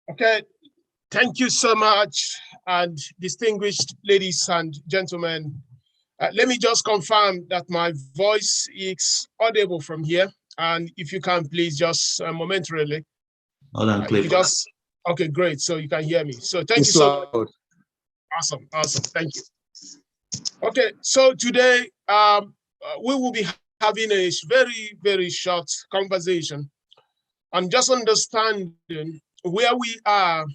Okay, thank you so much, and distinguished ladies and gentlemen. Let me just confirm that my voice is audible from here, and if you can, please just momentarily. Okay, great. So you can hear me. So thank you so much. Awesome, awesome. Thank you. Okay, so today we will be having a very, very short conversation on just understanding where we are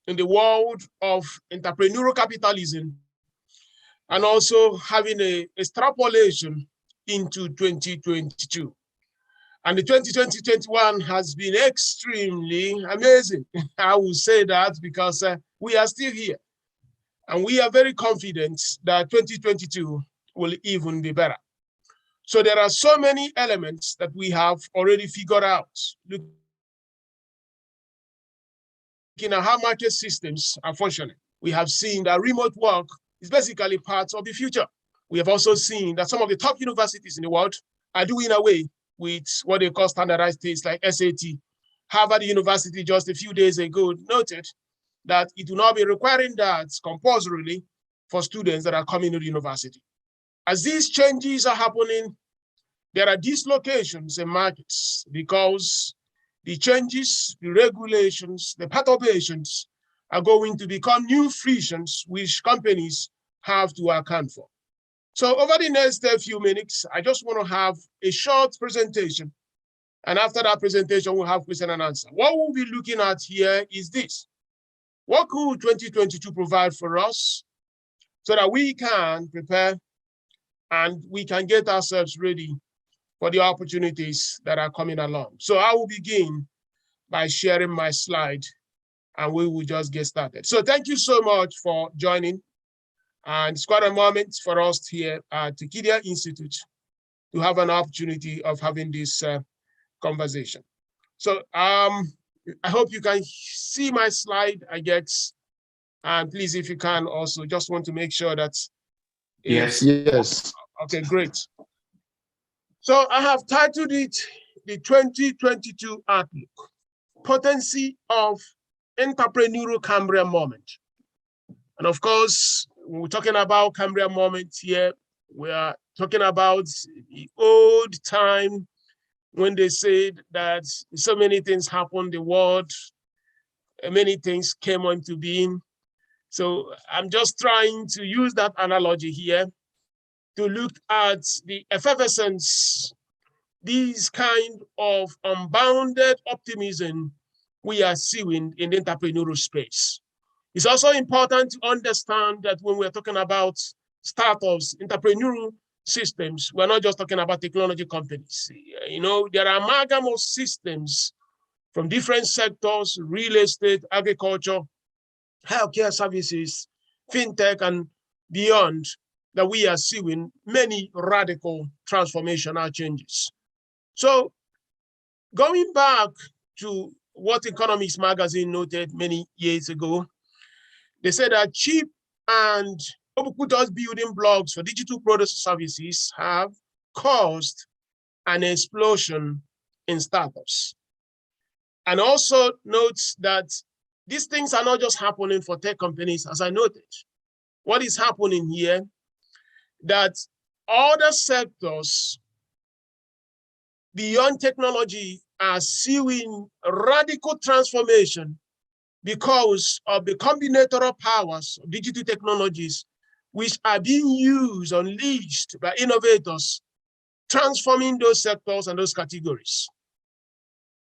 in the world of entrepreneurial capitalism, and also having a extrapolation into 2022. And the 2020-21 has been extremely amazing. I will say that because we are still here. And we are very confident that 2022 will even be better. So there are so many elements that we have already figured out. Looking at how market systems are functioning, we have seen that remote work is basically part of the future. We have also seen that some of the top universities in the world are doing away with what they call standardized tests like SAT. Harvard University just a few days ago noted that it will not be requiring that compulsorily for students that are coming to the university. As these changes are happening, there are dislocations in markets because the changes, the regulations, the perturbations are going to become new frictions which companies have to account for. So over the next few minutes, I just want to have a short presentation. And after that presentation, we'll have question and answer. What we'll be looking at here is this. What could 2022 provide for us so that we can prepare and we can get ourselves ready for the opportunities that are coming along? So I will begin by sharing my slide and we will just get started. So thank you so much for joining. And it's quite a moment for us here at Tekedia Institute to have an opportunity of having this conversation. So I hope you can see my slide, I guess. And please, if you can also, just want to make sure that. Yes. Okay, great. So I have titled it the 2022 Outlook, Potency of Entrepreneurial Cambrian Moment. And of course, when we're talking about Cambrian moment here, we are talking about the old time when they said that so many things happened in the world, many things came into being. So I'm just trying to use that analogy here to look at the effervescence, these kind of unbounded optimism we are seeing in the entrepreneurial space. It's also important to understand that when we're talking about startups, entrepreneurial systems, we're not just talking about technology companies. You know, there are amalgam of systems from different sectors, real estate, agriculture, healthcare services, fintech, and beyond, that we are seeing many radical transformational changes. So going back to what Economics Magazine noted many years ago, they said that cheap and ubiquitous building blocks for digital products and services have caused an explosion in startups. And also notes that these things are not just happening for tech companies, as I noted. What is happening here, that other sectors beyond technology are seeing radical transformation because of the combinatorial powers of digital technologies, which are being used, unleashed by innovators, transforming those sectors and those categories.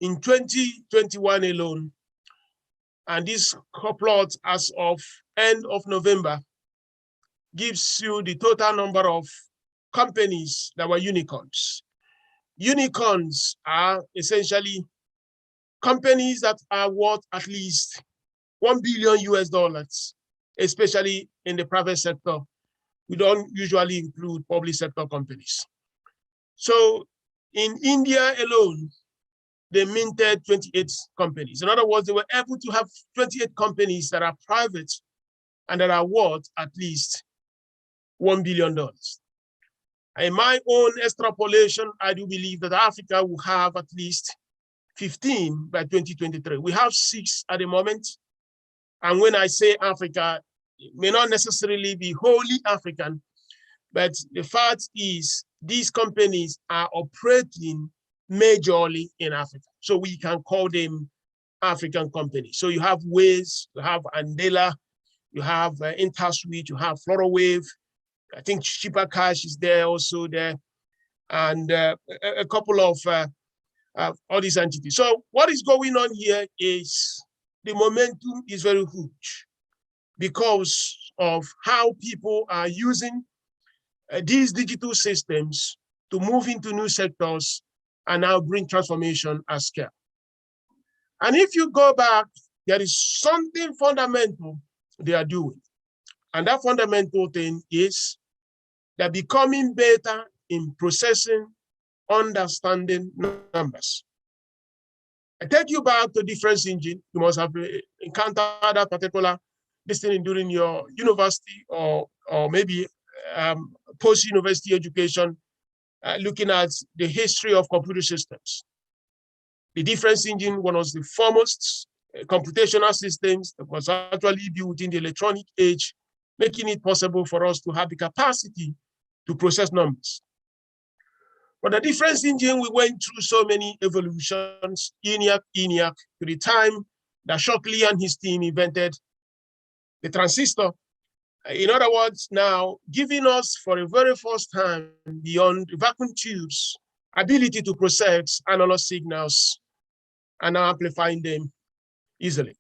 In 2021 alone, and this plot as of end of November gives you the total number of companies that were unicorns. Unicorns are essentially companies that are worth at least $1 billion US, especially in the private sector. We don't usually include public sector companies. So in India alone, they minted 28 companies. In other words, they were able to have 28 companies that are private and that are worth at least $1 billion. In my own extrapolation, I do believe that Africa will have at least 15 by 2023. We have 6 at the moment. And when I say Africa, it may not necessarily be wholly African, but the fact is these companies are operating majorly in Africa. So we can call them African companies. So you have Waze, you have Andela, you have InterSwitch, you have Florowave. I think Cheaper Cash is there also there, and a couple of all these entities. So what is going on here is the momentum is very huge because of how people are using these digital systems to move into new sectors and now bring transformation at scale. And if you go back, there is something fundamental they are doing. And that fundamental thing is they're becoming better in processing, understanding numbers. I take you back to difference engine. You must have encountered that particular thing during your university or maybe post-university education, looking at the history of computer systems. The difference engine, one of the foremost computational systems that was actually built in the electronic age, making it possible for us to have the capacity to process numbers. But the difference engine, we went through so many evolutions, ENIAC, to the time that Shockley and his team invented the transistor. In other words, now giving us for the very first time beyond the vacuum tubes, ability to process analog signals and now amplifying them easily.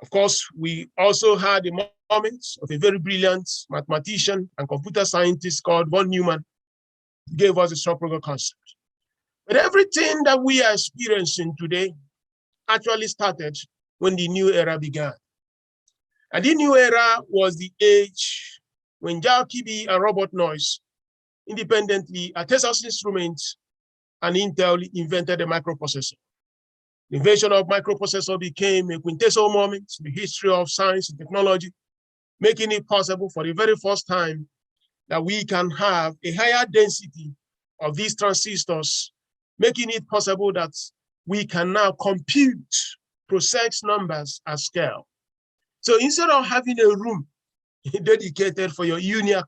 Of course, we also had the moments of a very brilliant mathematician and computer scientist called von Neumann, who gave us the subprogram concept. But everything that we are experiencing today actually started when the new era began. And the new era was the age when Jack Kirby and Robert Noyce independently at Texas Instruments and Intel invented the microprocessor. The invention of microprocessor became a quintessential moment in the history of science and technology, making it possible for the very first time that we can have a higher density of these transistors, making it possible that we can now compute, process numbers at scale. So instead of having a room dedicated for your ENIAC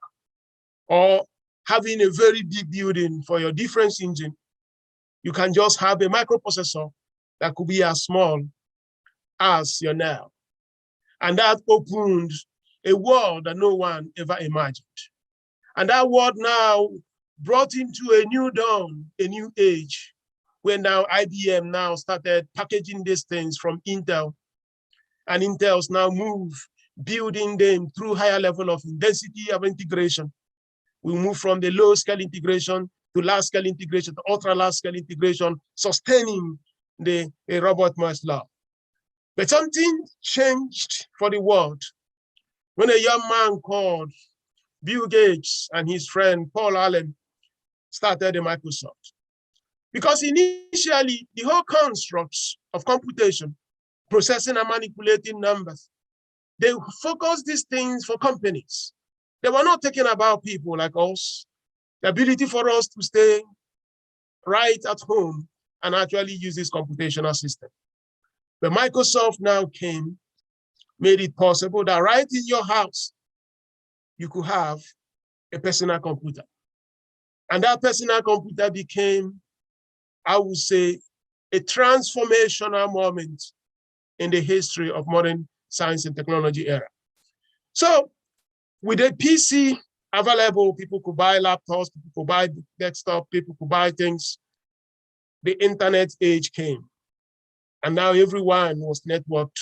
or having a very big building for your difference engine, you can just have a microprocessor that could be as small as your nail. And that opened a world that no one ever imagined. And that world now brought into a new dawn, a new age, where now IBM now started packaging these things from Intel. And Intel's now move, building them through higher level of density of integration. We move from the low scale integration to large scale integration to ultra large scale integration, sustaining the Robert Noyce law. But something changed for the world when a young man called Bill Gates and his friend Paul Allen started Microsoft. Because initially, the whole constructs of computation, processing and manipulating numbers, they focused these things for companies. They were not thinking about people like us, the ability for us to stay right at home and actually use this computational system. But Microsoft now came, made it possible that right in your house, you could have a personal computer. And that personal computer became, I would say, a transformational moment in the history of modern science and technology era. So with a PC available, people could buy laptops, people could buy desktop, people could buy things. The internet age came. And now everyone was networked.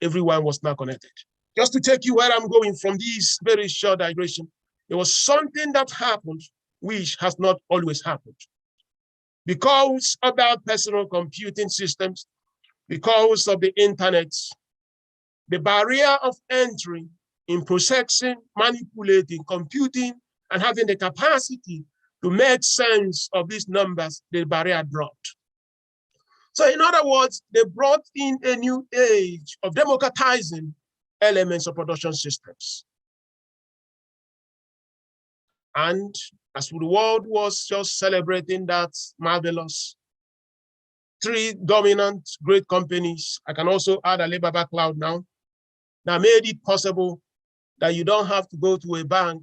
Everyone was now connected. Just to take you where I'm going from this very short digression, there was something that happened which has not always happened. Because of our personal computing systems, because of the internet, the barrier of entry in processing, manipulating, computing, and having the capacity to make sense of these numbers, the barrier dropped. So in other words, they brought in a new age of democratizing elements of production systems. And as the world was just celebrating that marvelous, three dominant great companies, I can also add Alibaba Cloud now, that made it possible that you don't have to go to a bank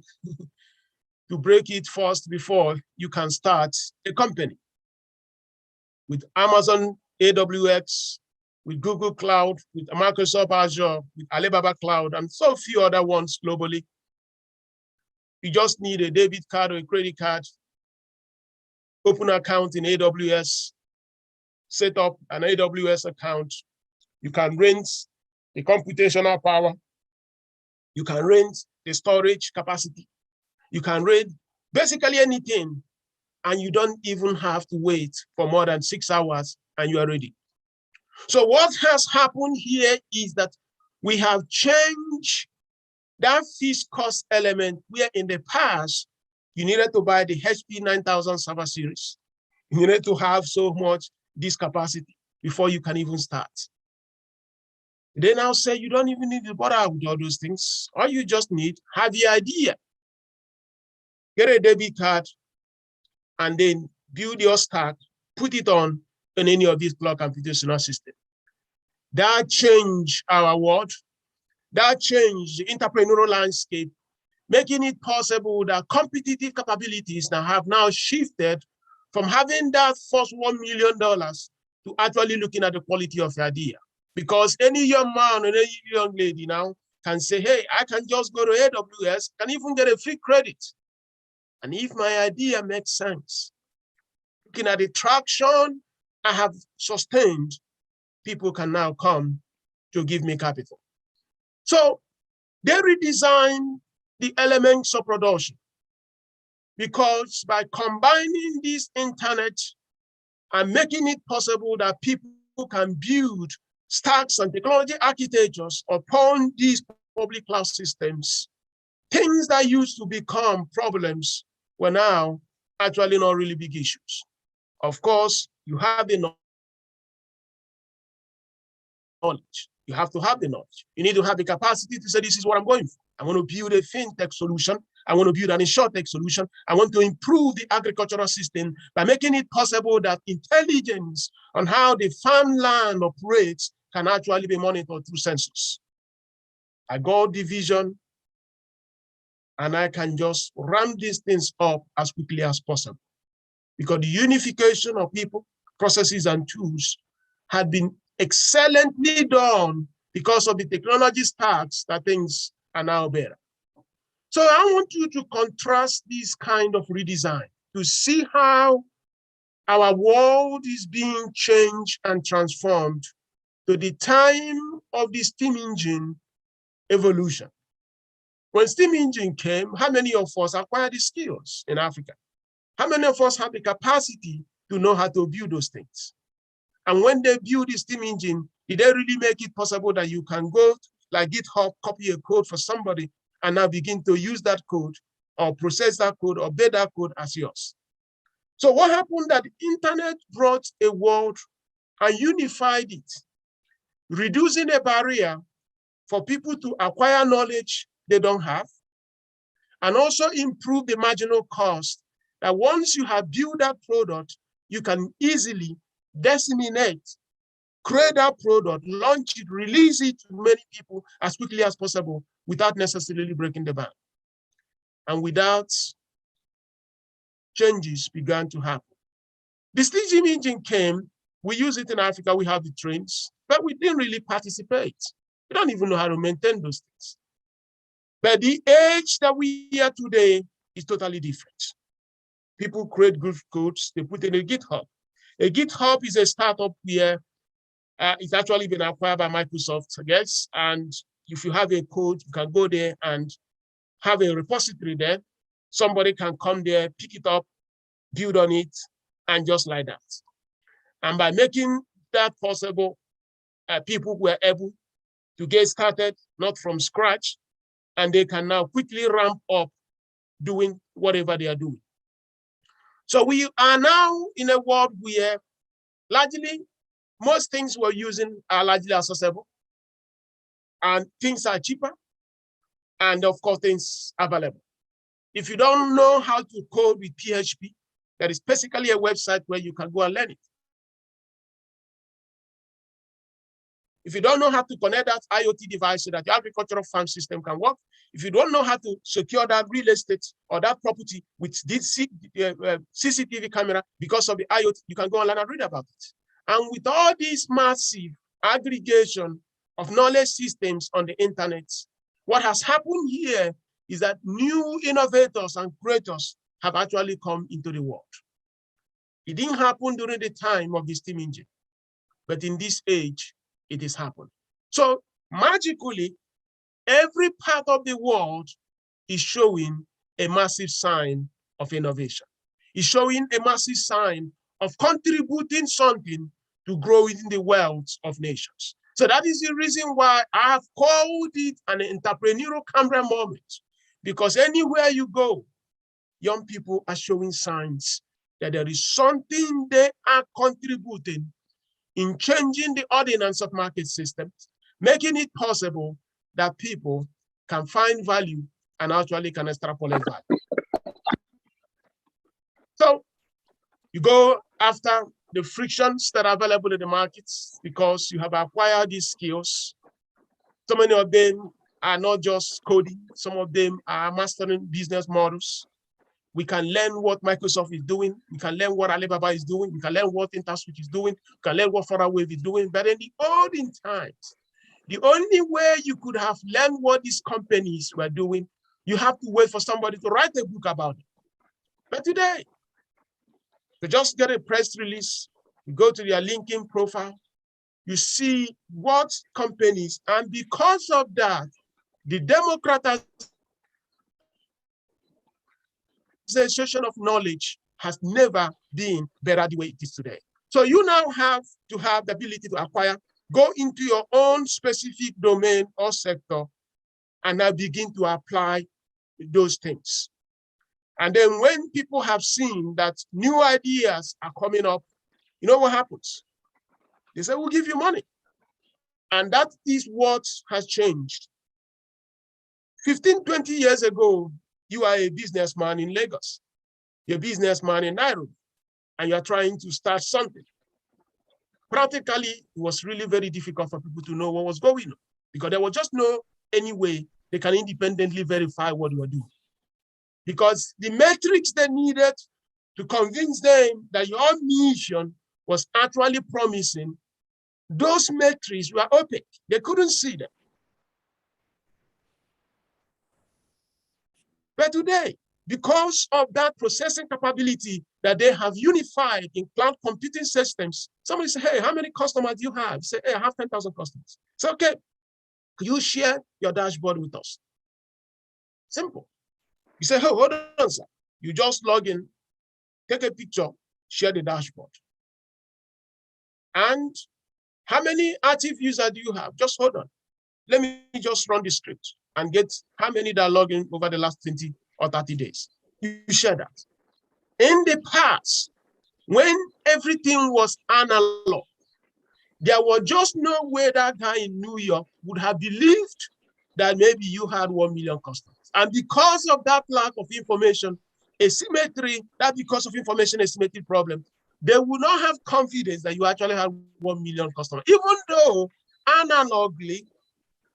to break it first before you can start a company. With Amazon AWS, with Google Cloud, with Microsoft Azure, with Alibaba Cloud, and so few other ones globally. You just need a debit card or a credit card, open an account in AWS, set up an AWS account. You can rent the computational power. You can rent the storage capacity. You can rent basically anything, and you don't even have to wait for more than 6 hours and you are ready. So what has happened here is that we have changed that fixed cost element where in the past, you needed to buy the HP 9000 server series. You needed to have so much disk capacity before you can even start. They now say you don't even need to bother with all those things. All you just need, have the idea. Get a debit card and then build your stack, put it on any of these cloud computational systems. That changed our world. That changed the entrepreneurial landscape, making it possible that competitive capabilities have now shifted from having that first $1 million to actually looking at the quality of the idea. Because any young man or any young lady now can say, hey, I can just go to AWS, can even get a free credit. And if my idea makes sense, looking at the traction I have sustained, people can now come to give me capital. So they redesign the elements of production, because by combining this internet and making it possible that people can build stacks and technology architectures upon these public cloud systems, things that used to become problems were now actually not really big issues. Of course, you have the knowledge. You have to have the knowledge. You need to have the capacity to say, this is what I'm going for. I want to build a fintech solution. I want to build an insurtech solution. I want to improve the agricultural system by making it possible that intelligence on how the farmland operates can actually be monitored through sensors. I got the vision, and I can just ramp these things up as quickly as possible. Because the unification of people, processes, and tools had been excellently done because of the technology stacks that things are now better. So I want you to contrast this kind of redesign to see how our world is being changed and transformed to the time of the steam engine evolution. When steam engine came, how many of us acquired the skills in Africa? How many of us have the capacity to know how to build those things? And when they build the steam engine, did they really make it possible that you can go like GitHub, copy a code for somebody, and now begin to use that code or process that code or build that code as yours? So what happened that the internet brought a world and unified it, reducing a barrier for people to acquire knowledge they don't have, and also improve the marginal cost that once you have built that product, you can easily disseminate, create that product, launch it, release it to many people as quickly as possible without necessarily breaking the bank. And without changes began to happen. The steam engine came, we use it in Africa, we have the trains, but we didn't really participate. We don't even know how to maintain those things. But the age that we are today is totally different. People create good codes, they put in a GitHub. A GitHub is a startup where it's actually been acquired by Microsoft, I guess. And if you have a code, you can go there and have a repository there. Somebody can come there, pick it up, build on it, and just like that. And by making that possible, people were able to get started, not from scratch, and they can now quickly ramp up doing whatever they are doing. So we are now in a world where largely most things we're using are largely accessible. and things are cheaper, and of course, things available. If you don't know how to code with PHP, there is basically a website where you can go and learn it. If you don't know how to connect that IoT device so that your agricultural farm system can work, if you don't know how to secure that real estate or that property with this CCTV camera because of the IoT, you can go and learn and read about it. And with all this massive aggregation of knowledge systems on the internet, what has happened here is that new innovators and creators have actually come into the world. It didn't happen during the time of the steam engine, but in this age, it has happened. So magically, every part of the world is showing a massive sign of innovation. It's showing a massive sign of contributing something to growing the wealth of nations. So that is the reason why I have called it an entrepreneurial Cambrian moment, because anywhere you go, young people are showing signs that there is something they are contributing in changing the ordinance of market systems, making it possible that people can find value and actually can extrapolate value. So you go after the frictions that are available in the markets because you have acquired these skills. So many of them are not just coding, some of them are mastering business models. We can learn what Microsoft is doing. We can learn what Alibaba is doing. We can learn what Interswitch is doing. We can learn what ForwardWave is doing. But in the olden times, the only way you could have learned what these companies were doing, you have to wait for somebody to write a book about it. But today, you just get a press release, you go to their LinkedIn profile, you see what companies, and because of that, the democratization of knowledge has never been better the way it is today. So you now have to have the ability to acquire, go into your own specific domain or sector, and now begin to apply those things. And then when people have seen that new ideas are coming up, you know what happens? They say, we'll give you money. And that is what has changed. 15, 20 years ago, you are a businessman in Lagos. You're a businessman in Nairobi, and you're trying to start something. Practically, it was really very difficult for people to know what was going on because there was just no any way they can independently verify what you were doing. Because the metrics they needed to convince them that your mission was actually promising, those metrics were opaque. They couldn't see them. But today, because of that processing capability that they have unified in cloud computing systems, somebody say, hey, how many customers do you have? You say, hey, I have 10,000 customers. Say, okay, could you share your dashboard with us? Simple. You say, oh, hold on, sir. You just log in, take a picture, share the dashboard. And how many active users do you have? Just hold on. Let me just run the script and get how many that log in over the last 20 or 30 days. You share that. In the past, when everything was analog, there was just no way that guy in New York would have believed that maybe you had 1 million customers. And because of that lack of information, asymmetry, that because of information asymmetry problem, they will not have confidence that you actually have 1 million customers, even though analogically,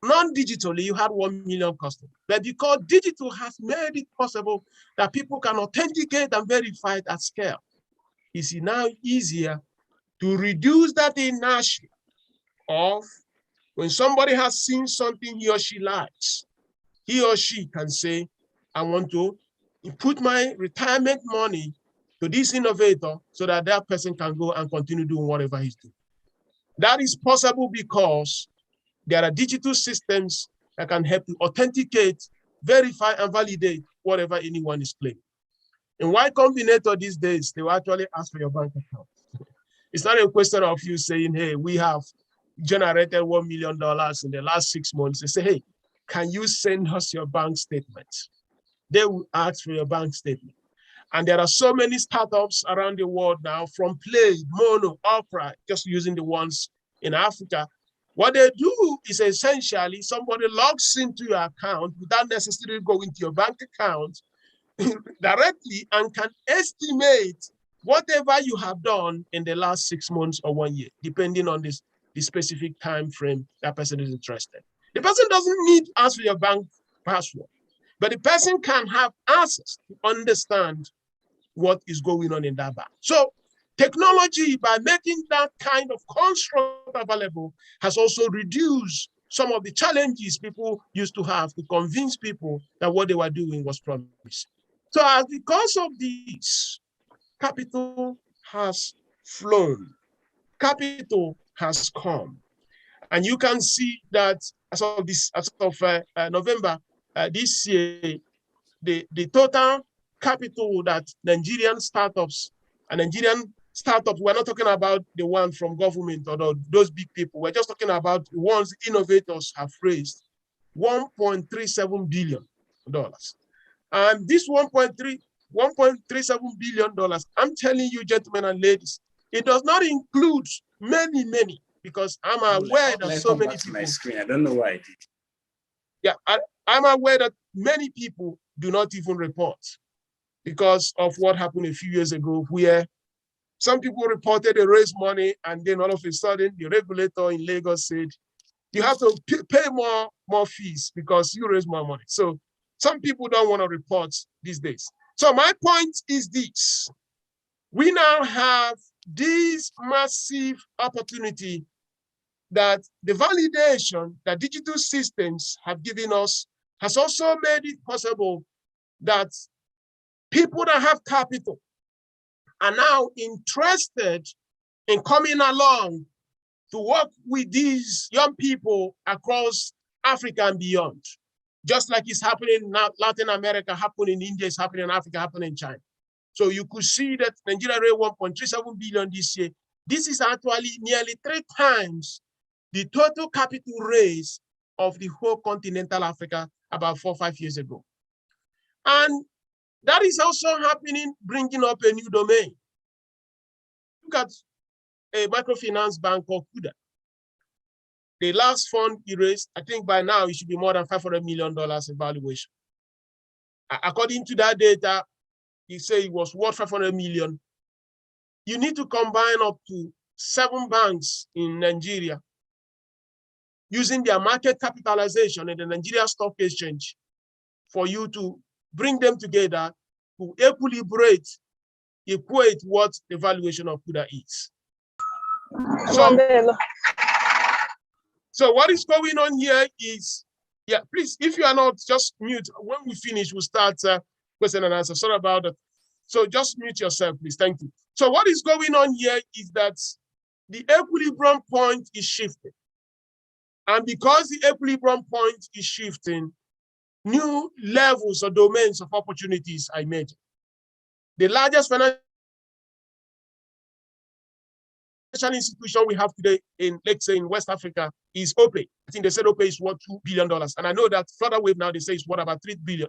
non-digitally, you had 1 million customers. But because digital has made it possible that people can authenticate and verify it at scale, it's now easier to reduce that inertia of when somebody has seen something he or she likes, he or she can say, I want to put my retirement money to this innovator so that that person can go and continue doing whatever he's doing. That is possible because there are digital systems that can help you authenticate, verify, and validate whatever anyone is claiming. In Y Combinator these days, they will actually ask for your bank account. It's not a question of you saying, hey, we have generated $1 million in the last 6 months. They say, hey, can you send us your bank statement? They will ask for your bank statement. And there are so many startups around the world now, from Play, Mono, Opera, just using the ones in Africa, What they do is essentially somebody logs into your account without necessarily going to your bank account directly and can estimate whatever you have done in the last 6 months or 1 year, depending on the specific time frame that person is interested. The person doesn't need to ask for your bank password, but the person can have access to understand what is going on in that bank. So technology, by making that kind of construct available, has also reduced some of the challenges people used to have to convince people that what they were doing was promising. So as because of this, capital has flown, capital has come. And you can see that as of November this year, the total capital that Nigerian startups, we're not talking about the one from government or those big people, we're just talking about the ones innovators have raised, $1.37 billion. And this $1.37 billion, I'm telling you, gentlemen and ladies, it does not include many, because I'm aware that so many people. My screen. I don't know why I did. Yeah, I'm aware that many people do not even report because of what happened a few years ago, where some people reported they raised money, and then all of a sudden the regulator in Lagos said, you have to pay more fees because you raise more money. So some people don't want to report these days. So my point is this: we now have this massive opportunity that the validation that digital systems have given us has also made it possible that people that have capital are now interested in coming along to work with these young people across Africa and beyond. Just like it's happening in Latin America, happening in India, it's happening in Africa, happening in China. So you could see that Nigeria raised 1.37 billion this year. This is actually nearly 3 times the total capital raise of the whole continental Africa about 4 or 5 years ago. And that is also happening, bringing up a new domain. Look at a microfinance bank called Kuda. The last fund he raised, I think by now it should be more than $500 million in valuation. According to that data, he said it was worth 500 million. You need to combine up to 7 banks in Nigeria using their market capitalization in the Nigeria Stock Exchange for you to bring them together to equate what the valuation of Kuda is. So what is going on here is, yeah, please, if you are not, just mute. When we finish, we'll start question and answer. Sorry about that. So just mute yourself, please. Thank you. So what is going on here is that the equilibrium point is shifting. And because the equilibrium point is shifting, new levels or domains of opportunities are emerging. The largest financial institution we have today in, let's say, in West Africa is OPE. I think they said OPE is worth $2 billion. And I know that further wave now, they say it's worth about $3 billion.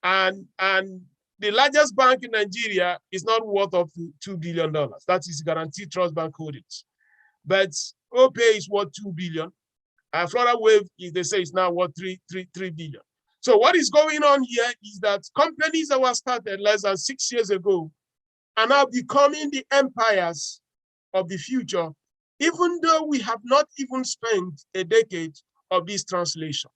And the largest bank in Nigeria is not worth up to $2 billion. That is Guaranteed Trust Bank Holdings. But OPE is worth $2 billion. And Florida Wave, they say, is now worth $3 billion. So what is going on here is that companies that were started less than 6 years ago are now becoming the empires of the future, even though we have not even spent a decade of this translation.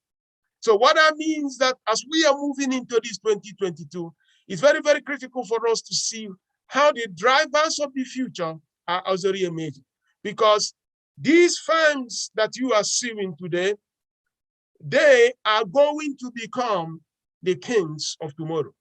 So what that means that as we are moving into this 2022, it's very, very critical for us to see how the drivers of the future are also emerging. Because these firms that you are seeing today, they are going to become the kings of tomorrow.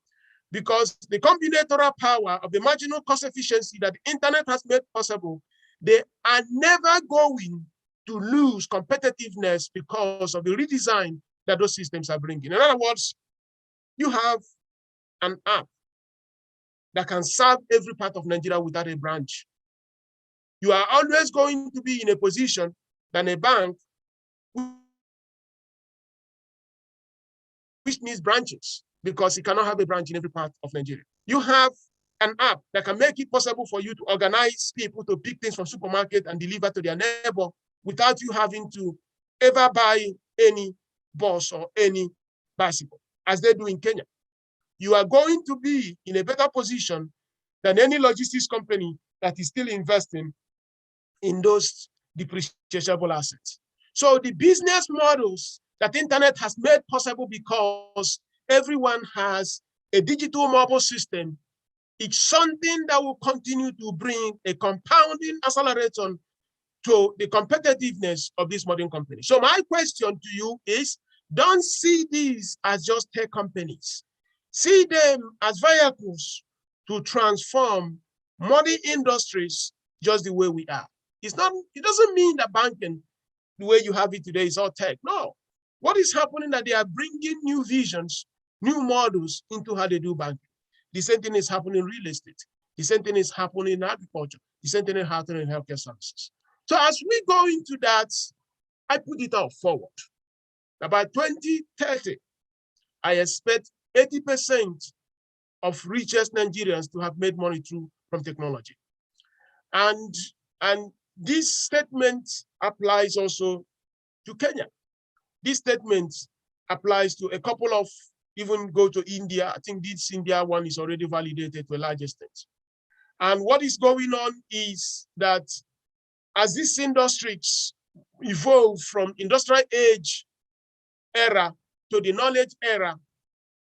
Because the combinatorial power of the marginal cost efficiency that the internet has made possible, they are never going to lose competitiveness because of the redesign that those systems are bringing. In other words, you have an app that can serve every part of Nigeria without a branch. You are always going to be in a position than a bank which needs branches, because it cannot have a branch in every part of Nigeria. You have an app that can make it possible for you to organize people to pick things from supermarket and deliver to their neighbor without you having to ever buy any bus or any bicycle, as they do in Kenya. You are going to be in a better position than any logistics company that is still investing in those depreciable assets. So the business models that internet has made possible because everyone has a digital mobile system, it's something that will continue to bring a compounding accelerator to the competitiveness of this modern company. So my question to you is, don't see these as just tech companies. See them as vehicles to transform modern industries just the way we are. It doesn't mean that banking, the way you have it today, is all tech. No. What is happening is that they are bringing new visions, new models into how they do banking. The same thing is happening in real estate. The same thing is happening in agriculture. The same thing is happening in healthcare services. So as we go into that, I put it all forward. By 2030, I expect 80% of richest Nigerians to have made money from technology. And this statement applies also to Kenya. This statement applies to a couple of, even go to India. I think this India one is already validated to a large extent. And what is going on is that as these industries evolve from industrial age era to the knowledge era,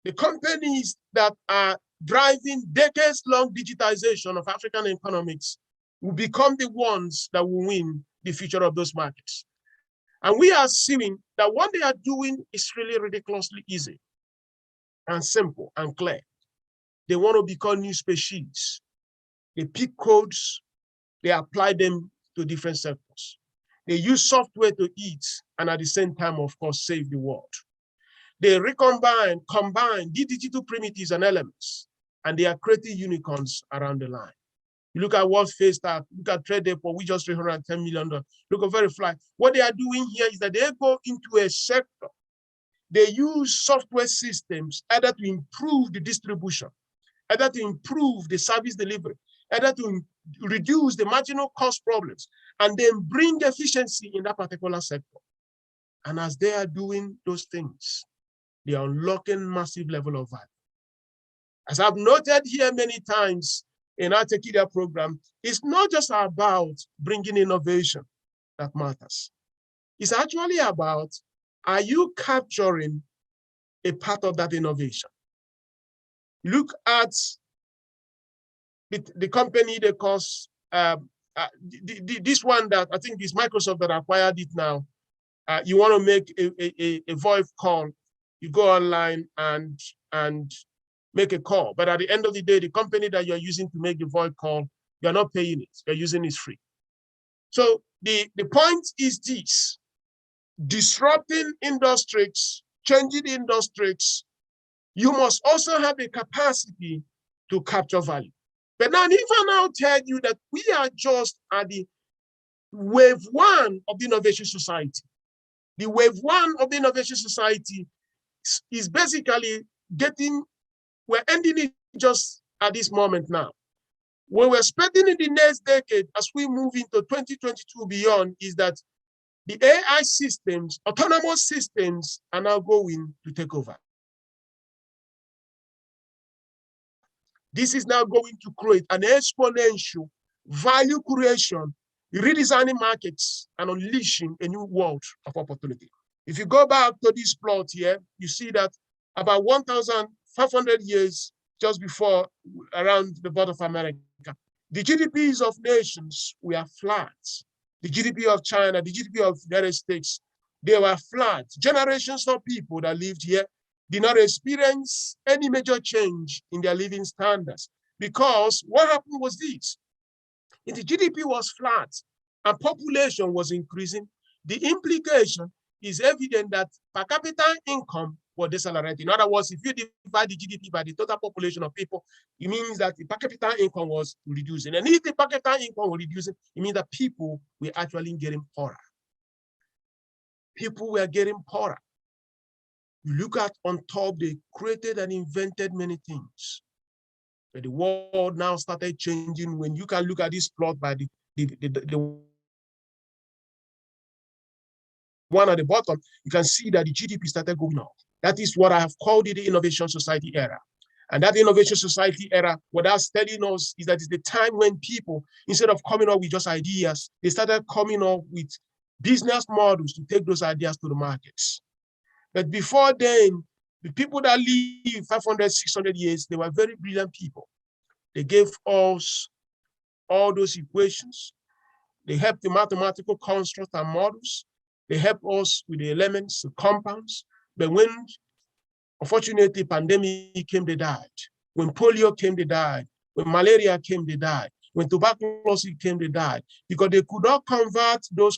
the companies that are driving decades-long digitization of African economics will become the ones that will win the future of those markets. And we are seeing that what they are doing is really ridiculously easy and simple and clear. They want to become new species. They pick codes, they apply them to different sectors. They use software to eat and at the same time, of course, save the world. They combine the digital primitives and elements, and they are creating unicorns around the line. You look at World FaceTime, look at Trade Depot, we just $310 million. Look at Verify. What they are doing here is that they go into a sector. They use software systems either to improve the distribution, either to improve the service delivery, either to reduce the marginal cost problems, and then bring efficiency in that particular sector. And as they are doing those things, they are unlocking massive level of value. As I've noted here many times in our Tekedia program, it's not just about bringing innovation that matters. It's actually about, are you capturing a part of that innovation? Look at the company that costs, this one that I think is Microsoft that acquired it now. You want to make a VoIP call, you go online and make a call. But at the end of the day, the company that you're using to make the VoIP call, you're not paying it, you're using it free. So the point is this: disrupting industries, changing industries, you must also have a capacity to capture value. But now, if I now tell you that we are just at the wave one of the innovation society, the wave one of the innovation society is basically we're ending it just at this moment now. What we're expecting in the next decade, as we move into 2022 beyond, is that the AI systems, autonomous systems, are now going to take over. This is now going to create an exponential value creation, redesigning markets, and unleashing a new world of opportunity. If you go back to this plot here, you see that about 1,500 years just before, around the border of America, the GDPs of nations were flat. The GDP of China, the GDP of the United States, they were flat. Generations of people that lived here did not experience any major change in their living standards, because what happened was this: if the GDP was flat and population was increasing, the implication is evident that per capita income was decelerating. In other words, if you divide the GDP by the total population of people, it means that the per capita income was reducing. And if the per capita income was reducing, it means that people were actually getting poorer. People were getting poorer. You look at on top, they created and invented many things. But the world now started changing. When you can look at this plot by the one at the bottom, you can see that the GDP started going up. That is what I have called it the Innovation Society era. And that Innovation Society era, what that's telling us is that it's the time when people, instead of coming up with just ideas, they started coming up with business models to take those ideas to the markets. But before then, the people that lived 500, 600 years, they were very brilliant people. They gave us all those equations. They helped the mathematical constructs and models. They helped us with the elements, the compounds. But when, unfortunately, pandemic came, they died. When polio came, they died. When malaria came, they died. When tuberculosis came, they died. Because they could not convert those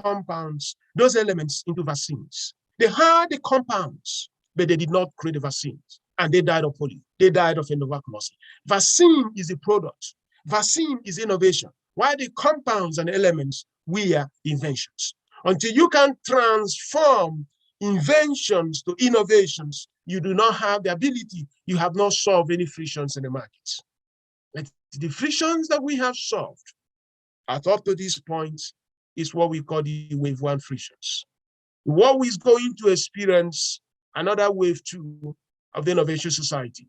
compounds, those elements into vaccines. They had the compounds, but they did not create the vaccines. And they died of polio. They died of tuberculosis. Vaccine is a product. Vaccine is innovation. Why the compounds and elements were inventions. Until you can transform inventions to innovations, you do not have the ability, you have not solved any frictions in the markets. But the frictions that we have solved up to this point is what we call the wave one frictions. What is going to experience another wave two of the Innovation Society.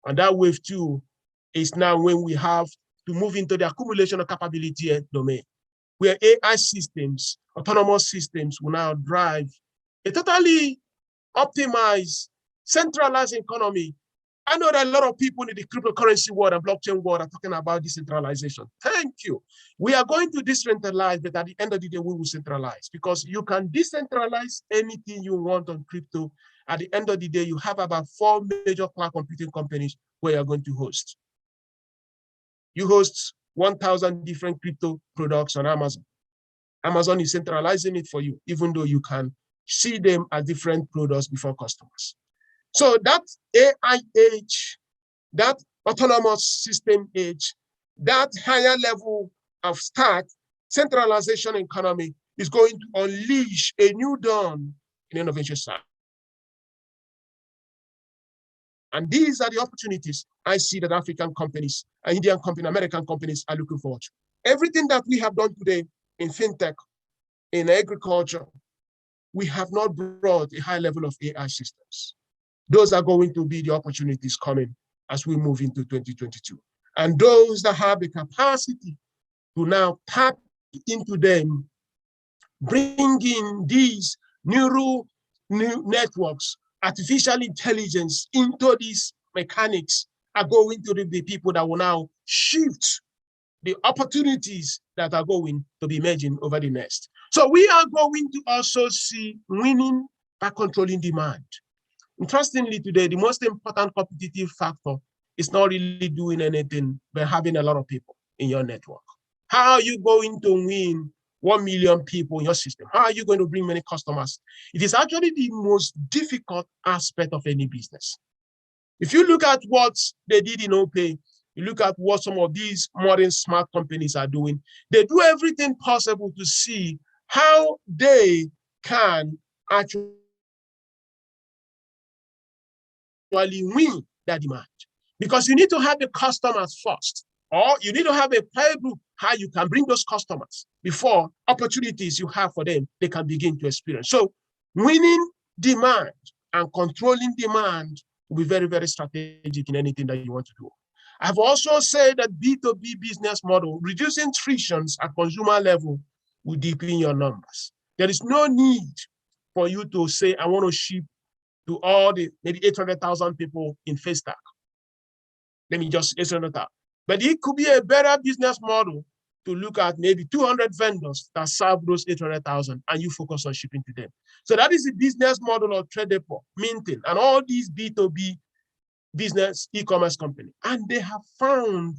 And that wave two is now when we have to move into the accumulation of capability domain, where AI systems, autonomous systems will now drive a totally optimized, centralized economy. I know that a lot of people in the cryptocurrency world and blockchain world are talking about decentralization. Thank you. We are going to decentralize, but at the end of the day, we will centralize, because you can decentralize anything you want on crypto. At the end of the day, you have about 4 major cloud computing companies where you're going to host. You host 1,000 different crypto products on Amazon. Amazon is centralizing it for you, even though you can see them as different products before customers. So that AI age, that autonomous system age, that higher level of stack, centralization economy is going to unleash a new dawn in innovation side. And these are the opportunities I see that African companies, Indian companies, American companies are looking forward to. Everything that we have done today in fintech, in agriculture, we have not brought a high level of AI systems. Those are going to be the opportunities coming as we move into 2022. And those that have the capacity to now tap into them, bringing these new networks, artificial intelligence into these mechanics, are going to be the people that will now shift the opportunities that are going to be emerging over the next. So we are going to also see winning by controlling demand. Interestingly, today, the most important competitive factor is not really doing anything, but having a lot of people in your network. How are you going to win 1 million people in your system? How are you going to bring many customers? It is actually the most difficult aspect of any business. If you look at what they did in OPay, you look at what some of these modern smart companies are doing, they do everything possible to see how they can actually win that demand. Because you need to have the customers first, or you need to have a playbook how you can bring those customers before opportunities you have for them, they can begin to experience. So winning demand and controlling demand will be very, very strategic in anything that you want to do. I've also said that B2B business model, reducing frictions at consumer level will deepen your numbers. There is no need for you to say, I want to ship to all the maybe 800,000 people in FaceTag. Let me just 800,000. But it could be a better business model to look at maybe 200 vendors that serve those 800,000 and you focus on shipping to them. So that is the business model of Trade Depot, Minting, and all these B2B business e-commerce companies. And they have found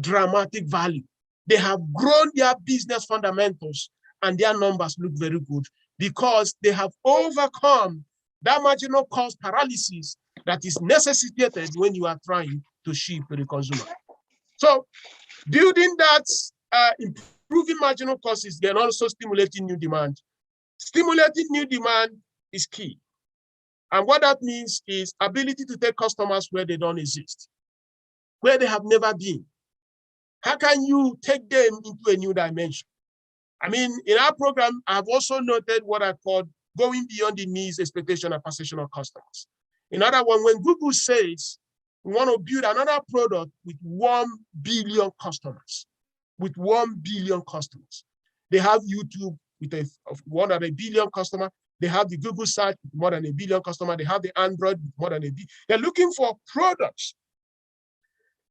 dramatic value. They have grown their business fundamentals and their numbers look very good because they have overcome that marginal cost paralysis that is necessitated when you are trying to ship to the consumer. So building that, improving marginal costs is then also stimulating new demand. Stimulating new demand is key. And what that means is ability to take customers where they don't exist, where they have never been. How can you take them into a new dimension? I mean, in our program, I've also noted what I call going beyond the needs, expectation, and perception of customers. In other words, when Google says we want to build another product with 1 billion customers, with 1 billion customers, they have YouTube with more than 1 billion customers. They have the Google search with more than 1 billion customers. They have the Android with more than 1 billion. They're looking for products.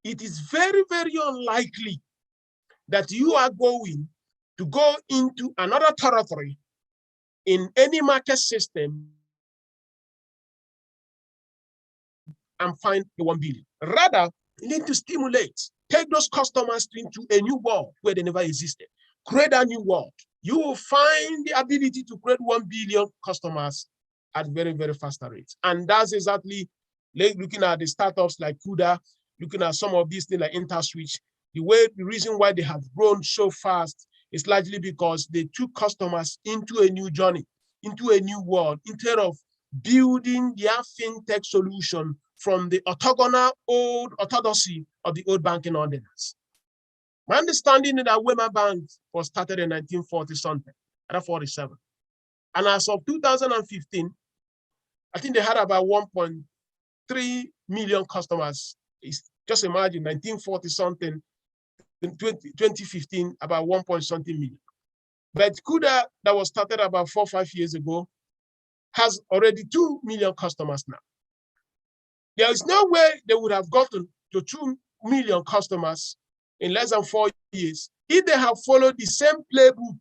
It is very, very unlikely that you are going to go into another territory in any market system and find the 1 billion. Rather, you need to stimulate, take those customers into a new world where they never existed. Create a new world. You will find the ability to create 1 billion customers at very, very faster rates. And that's exactly looking at the startups like CUDA, looking at some of these things like InterSwitch. The reason why they have grown so fast is largely because they took customers into a new journey, into a new world, instead of building their fintech solution from the orthogonal old orthodoxy of the old banking ordinance. My understanding is that Wema Bank was started in 1940 something, 47. And as of 2015, I think they had about 1.3 million customers. Just imagine 1940 something, in 2015, about 1 point something million. But CUDA, that was started about 4 or 5 years ago, has already 2 million customers now. There is no way they would have gotten to 2 million customers in less than 4 years if they have followed the same playbook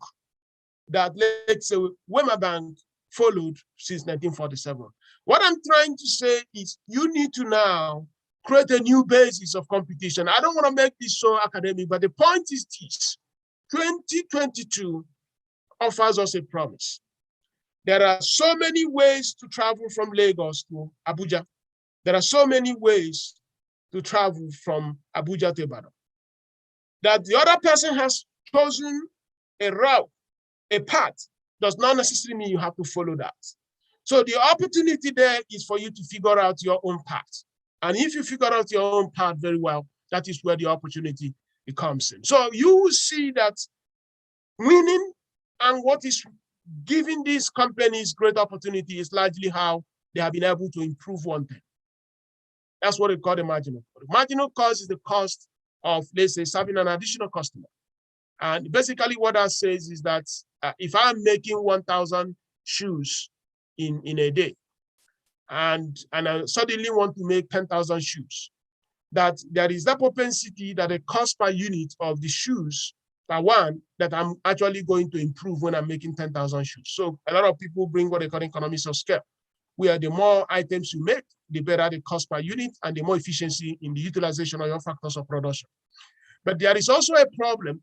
that, let's say, Wema Bank followed since 1947. What I'm trying to say is you need to now create a new basis of competition. I don't want to make this so academic, but the point is this: 2022 offers us a promise. There are so many ways to travel from Lagos to Abuja. There are so many ways to travel from Abuja to Ibadan. That the other person has chosen a route, a path, does not necessarily mean you have to follow that. So the opportunity there is for you to figure out your own path. And if you figure out your own path very well, that is where the opportunity comes in. So you will see that winning and what is giving these companies great opportunity is largely how they have been able to improve one thing. That's what they call the marginal cost. Marginal cost is the cost of, let's say, serving an additional customer. And basically what that says is that if I'm making 1,000 shoes in a day, and I suddenly want to make 10,000 shoes, that there is that propensity that the cost per unit of the shoes per one that I'm actually going to improve when I'm making 10,000 shoes. So a lot of people bring what they call economies of scale, where the more items you make, the better the cost per unit and the more efficiency in the utilization of your factors of production. But there is also a problem.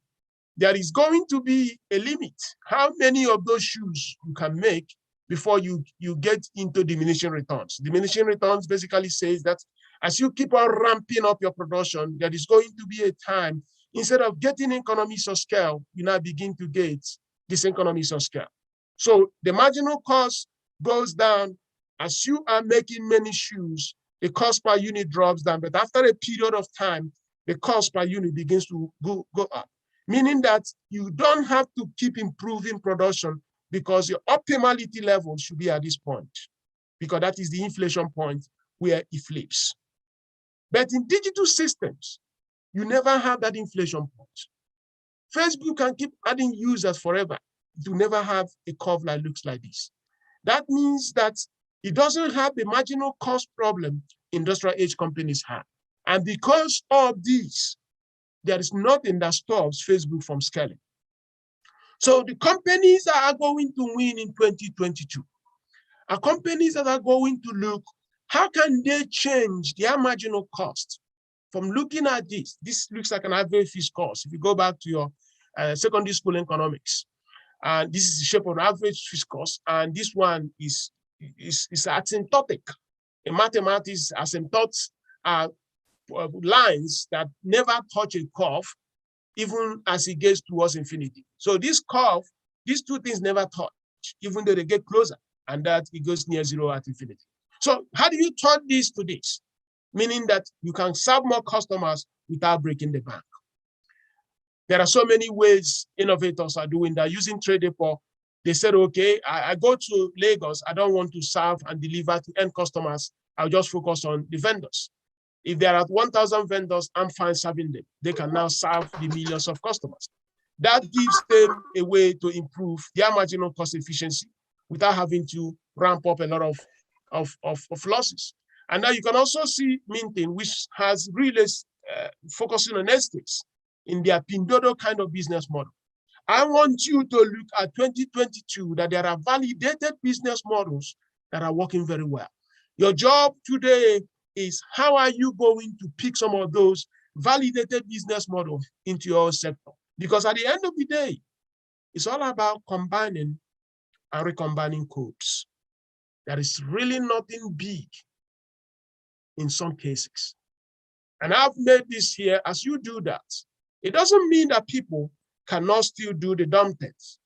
There is going to be a limit how many of those shoes you can make before you get into diminishing returns. Diminishing returns basically says that as you keep on ramping up your production, there is going to be a time, instead of getting economies of scale, you now begin to get diseconomies of scale. So the marginal cost goes down as you are making many shoes, the cost per unit drops down, but after a period of time, the cost per unit begins to go up, meaning that you don't have to keep improving production because your optimality level should be at this point, because that is the inflation point where it flips. But in digital systems, you never have that inflation point. Facebook can keep adding users forever. You never have a curve that looks like this. That means that it doesn't have the marginal cost problem industrial age companies have. And because of this, there is nothing that stops Facebook from scaling. So the companies that are going to win in 2022 are companies that are going to look, how can they change their marginal cost from looking at this? This looks like an average fixed cost. If you go back to your secondary school economics, and this is the shape of an average fixed cost, and this one is asymptotic. In mathematics, asymptotes are lines that never touch a curve, even as it gets towards infinity. So this curve, these two things never touch, even though they get closer, and that it goes near zero at infinity. So how do you turn this to this? Meaning that you can serve more customers without breaking the bank. There are so many ways innovators are doing that. Using TradePort, they said, okay, I go to Lagos, I don't want to serve and deliver to end customers. I'll just focus on the vendors. If there are 1,000 vendors, I'm fine serving them. They can now serve the millions of customers. That gives them a way to improve their marginal cost efficiency without having to ramp up a lot of losses. And now you can also see Minting, which has really focusing on estates in their Pindodo kind of business model. I want you to look at 2022, that there are validated business models that are working very well. Your job today is how are you going to pick some of those validated business models into your sector? Because at the end of the day, it's all about combining and recombining codes. There is really nothing big in some cases. And I've made this here, as you do that, it doesn't mean that people cannot still do the dumb things,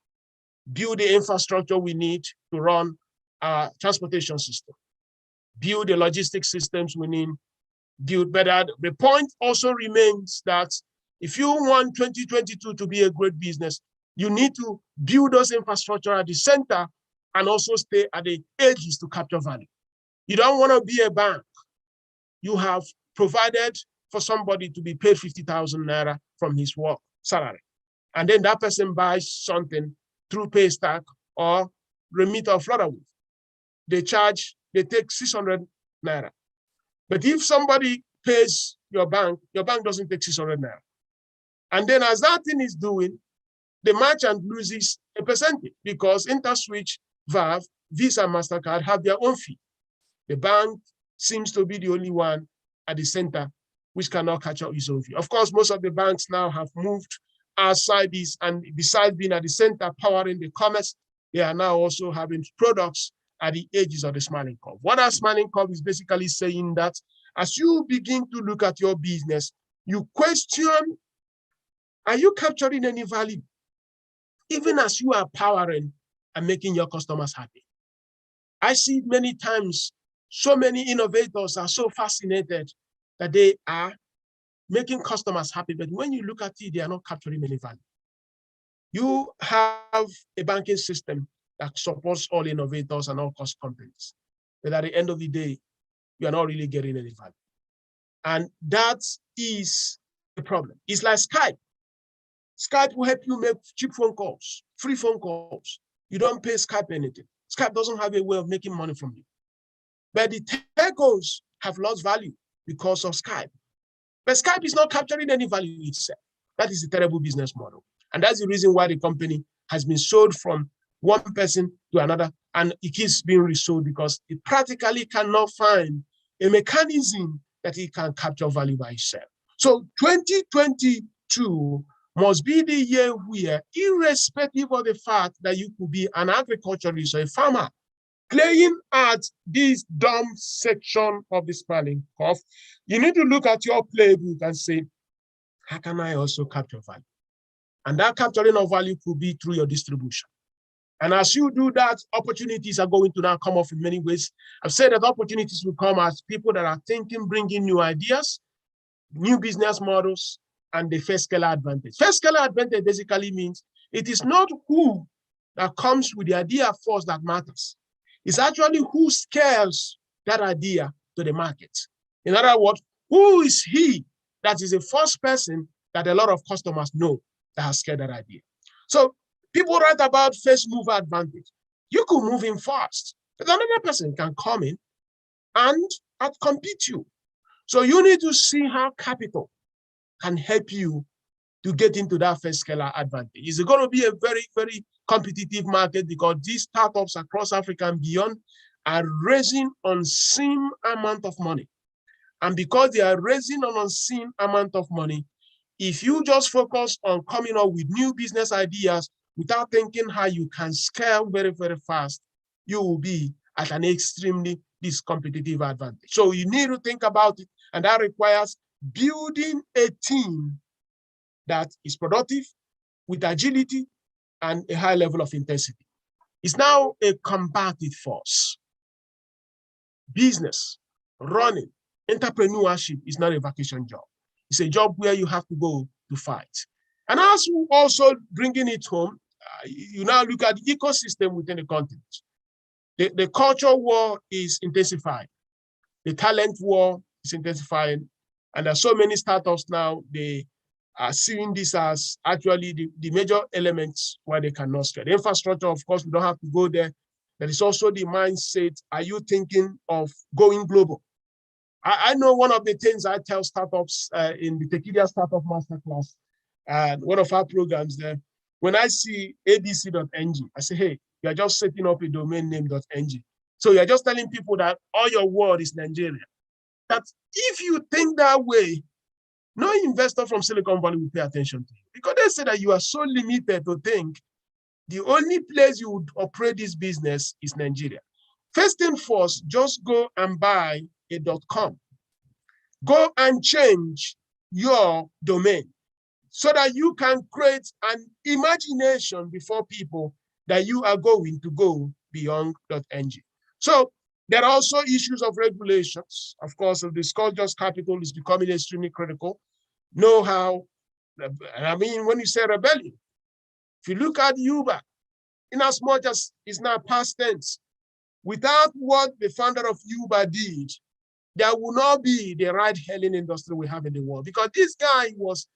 build the infrastructure we need to run our transportation system, build the logistics systems we need, build better. The point also remains that if you want 2022 to be a great business, you need to build those infrastructure at the center and also stay at the edges to capture value. You don't want to be a bank. You have provided for somebody to be paid 50,000 naira from his work salary. And then that person buys something through Paystack or Remit or Flutterwave. They take 600 naira. But if somebody pays your bank doesn't take 600 naira. And then as that thing is doing, the merchant loses a percentage because InterSwitch, Valve, Visa, MasterCard have their own fee. The bank seems to be the only one at the center which cannot catch up its own fee. Of course, most of the banks now have moved outside this, and besides being at the center powering the commerce, they are now also having products at the edges of the smiling curve. What a smiling curve is basically saying that as you begin to look at your business, you question, are you capturing any value? Even as you are powering and making your customers happy. I see many times, so many innovators are so fascinated that they are making customers happy, but when you look at it, they are not capturing any value. You have a banking system that supports all innovators and all cost companies, but at the end of the day, you are not really getting any value. And that is the problem. It's like Skype. Skype will help you make cheap phone calls, free phone calls. You don't pay Skype anything. Skype doesn't have a way of making money from you. But the telcos have lost value because of Skype. But Skype is not capturing any value itself. That is a terrible business model. And that's the reason why the company has been sold from one person to another, and it keeps being resold because it practically cannot find a mechanism that it can capture value by itself. So 2022 must be the year where, irrespective of the fact that you could be an agriculturist or a farmer, playing at this dumb section of the smiling curve, you need to look at your playbook and say, how can I also capture value? And that capturing of value could be through your distribution. And as you do that, opportunities are going to now come off in many ways. I've said that opportunities will come as people that are thinking, bringing new ideas, new business models, and the first scalar advantage. First scalar advantage basically means it is not who that comes with the idea first that matters. It's actually who scales that idea to the market. In other words, who is he that is the first person that a lot of customers know that has scaled that idea? So people write about first mover advantage. You could move in fast, but another person can come in and outcompete you. So you need to see how capital can help you to get into that first scalar advantage. It's going to be a very, very competitive market because these startups across Africa and beyond are raising unseen amount of money. And because they are raising an unseen amount of money, if you just focus on coming up with new business ideas without thinking how you can scale very, very fast, you will be at an extremely competitive advantage. So you need to think about it, and that requires building a team that is productive with agility and a high level of intensity. It's now a combative force. business, running, entrepreneurship is not a vacation job. It's a job where you have to go to fight. And as we also bringing it home, you now look at the ecosystem within the continent. The culture war is intensifying. The talent war is intensifying. And there are so many startups now, they are seeing this as actually the major elements where they cannot scale. The infrastructure, of course, we don't have to go there. There is also the mindset. Are you thinking of going global? I know one of the things I tell startups in the Tekedia Startup Masterclass, and one of our programs there, when I see abc.ng, I say, hey, you're just setting up a domain name.ng. So you're just telling people that all your world is Nigeria. That if you think that way, no investor from Silicon Valley will pay attention to you, because they say that you are so limited to think the only place you would operate this business is Nigeria. First thing first, just go and buy a .com. Go and change your domain so that you can create an imagination before people that you are going to go beyond .ng. So there are also issues of regulations. Of course, the discouraged capital is becoming extremely critical. Know how, I mean, when you say rebellion, if you look at Uber, in as much as it's now past tense, without what the founder of Uber did, there will not be the ride-hailing industry we have in the world, because this guy was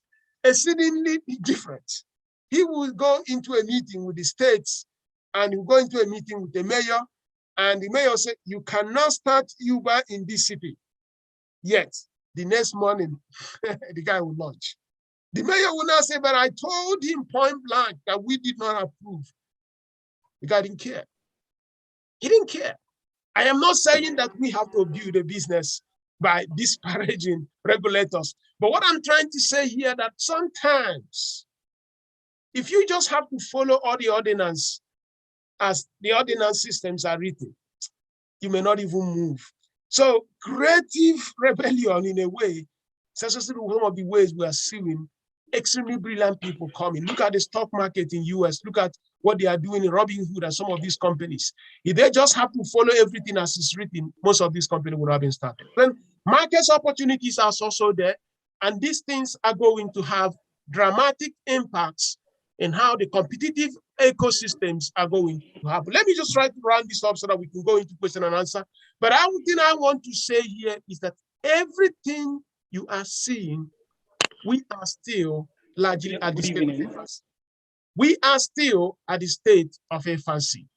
exceedingly different. He will go into a meeting with the states, and he will go into a meeting with the mayor, and the mayor said, you cannot start Uber in this city. Yet, the next morning, the guy will launch. The mayor will now say, but I told him point blank that we did not approve. The guy didn't care. He didn't care. I am not saying that we have to build a business by disparaging regulators. But what I'm trying to say here, that sometimes, if you just have to follow all the ordinance as the ordinance systems are written, you may not even move. So creative rebellion, in a way, is especially one of the ways we are seeing extremely brilliant people coming. Look at the stock market in US. Look at what they are doing in Robinhood and some of these companies. If they just have to follow everything as it's written, most of these companies would have been started. Then market opportunities are also there, and these things are going to have dramatic impacts in how the competitive ecosystems are going to happen. Let me just try to round this up so that we can go into question and answer. But one thing I want to say here is that everything you are seeing, we are still largely at the state of infancy. We are still at the state of infancy.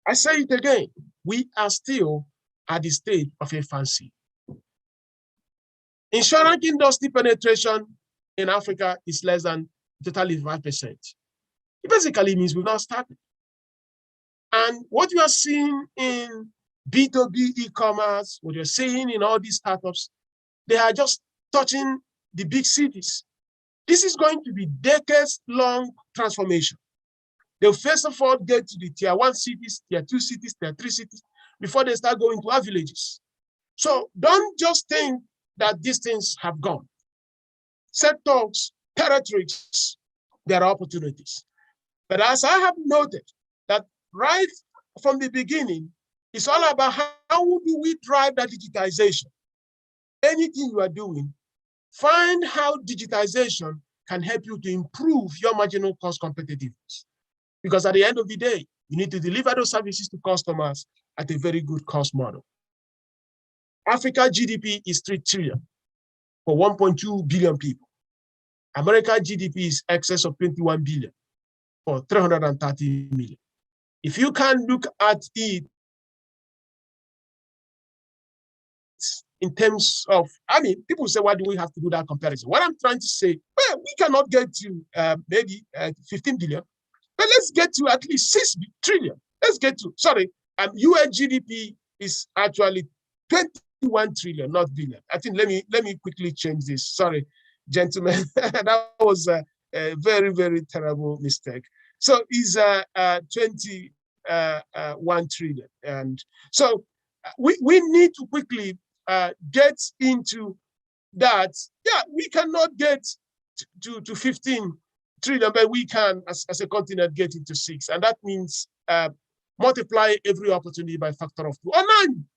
I say it again, we are still at the state of infancy. Insurance industry penetration in Africa is less than totally 5%. It basically means we've not started. And what you are seeing in B2B e-commerce, what you're seeing in all these startups, they are just touching the big cities. This is going to be decades-long transformation. They'll first of all get to the tier 1 cities, tier 2 cities, tier 3 cities, before they start going to our villages. So don't just think that these things have gone. Sectors, territories, there are opportunities. But as I have noted, that right from the beginning, it's all about how do we drive that digitization. Anything you are doing, find how digitization can help you to improve your marginal cost competitiveness. Because at the end of the day, you need to deliver those services to customers at a very good cost model. Africa GDP is 3 trillion for 1.2 billion people. America GDP is excess of 21 billion for 330 million. If you can look at it in terms of, I mean, people say, why do we have to do that comparison? What I'm trying to say, well, we cannot get to maybe 15 billion, but let's get to at least 6 trillion. Let's get to, sorry, US GDP is actually 21 trillion, not billion. I think let me quickly change this. Sorry, gentlemen, that was a very, very terrible mistake. So it's 21 trillion. And so we need to quickly get into that. Yeah, we cannot get to 15 trillion, but we can, as a continent, get into 6. And that means multiply every opportunity by a factor of 2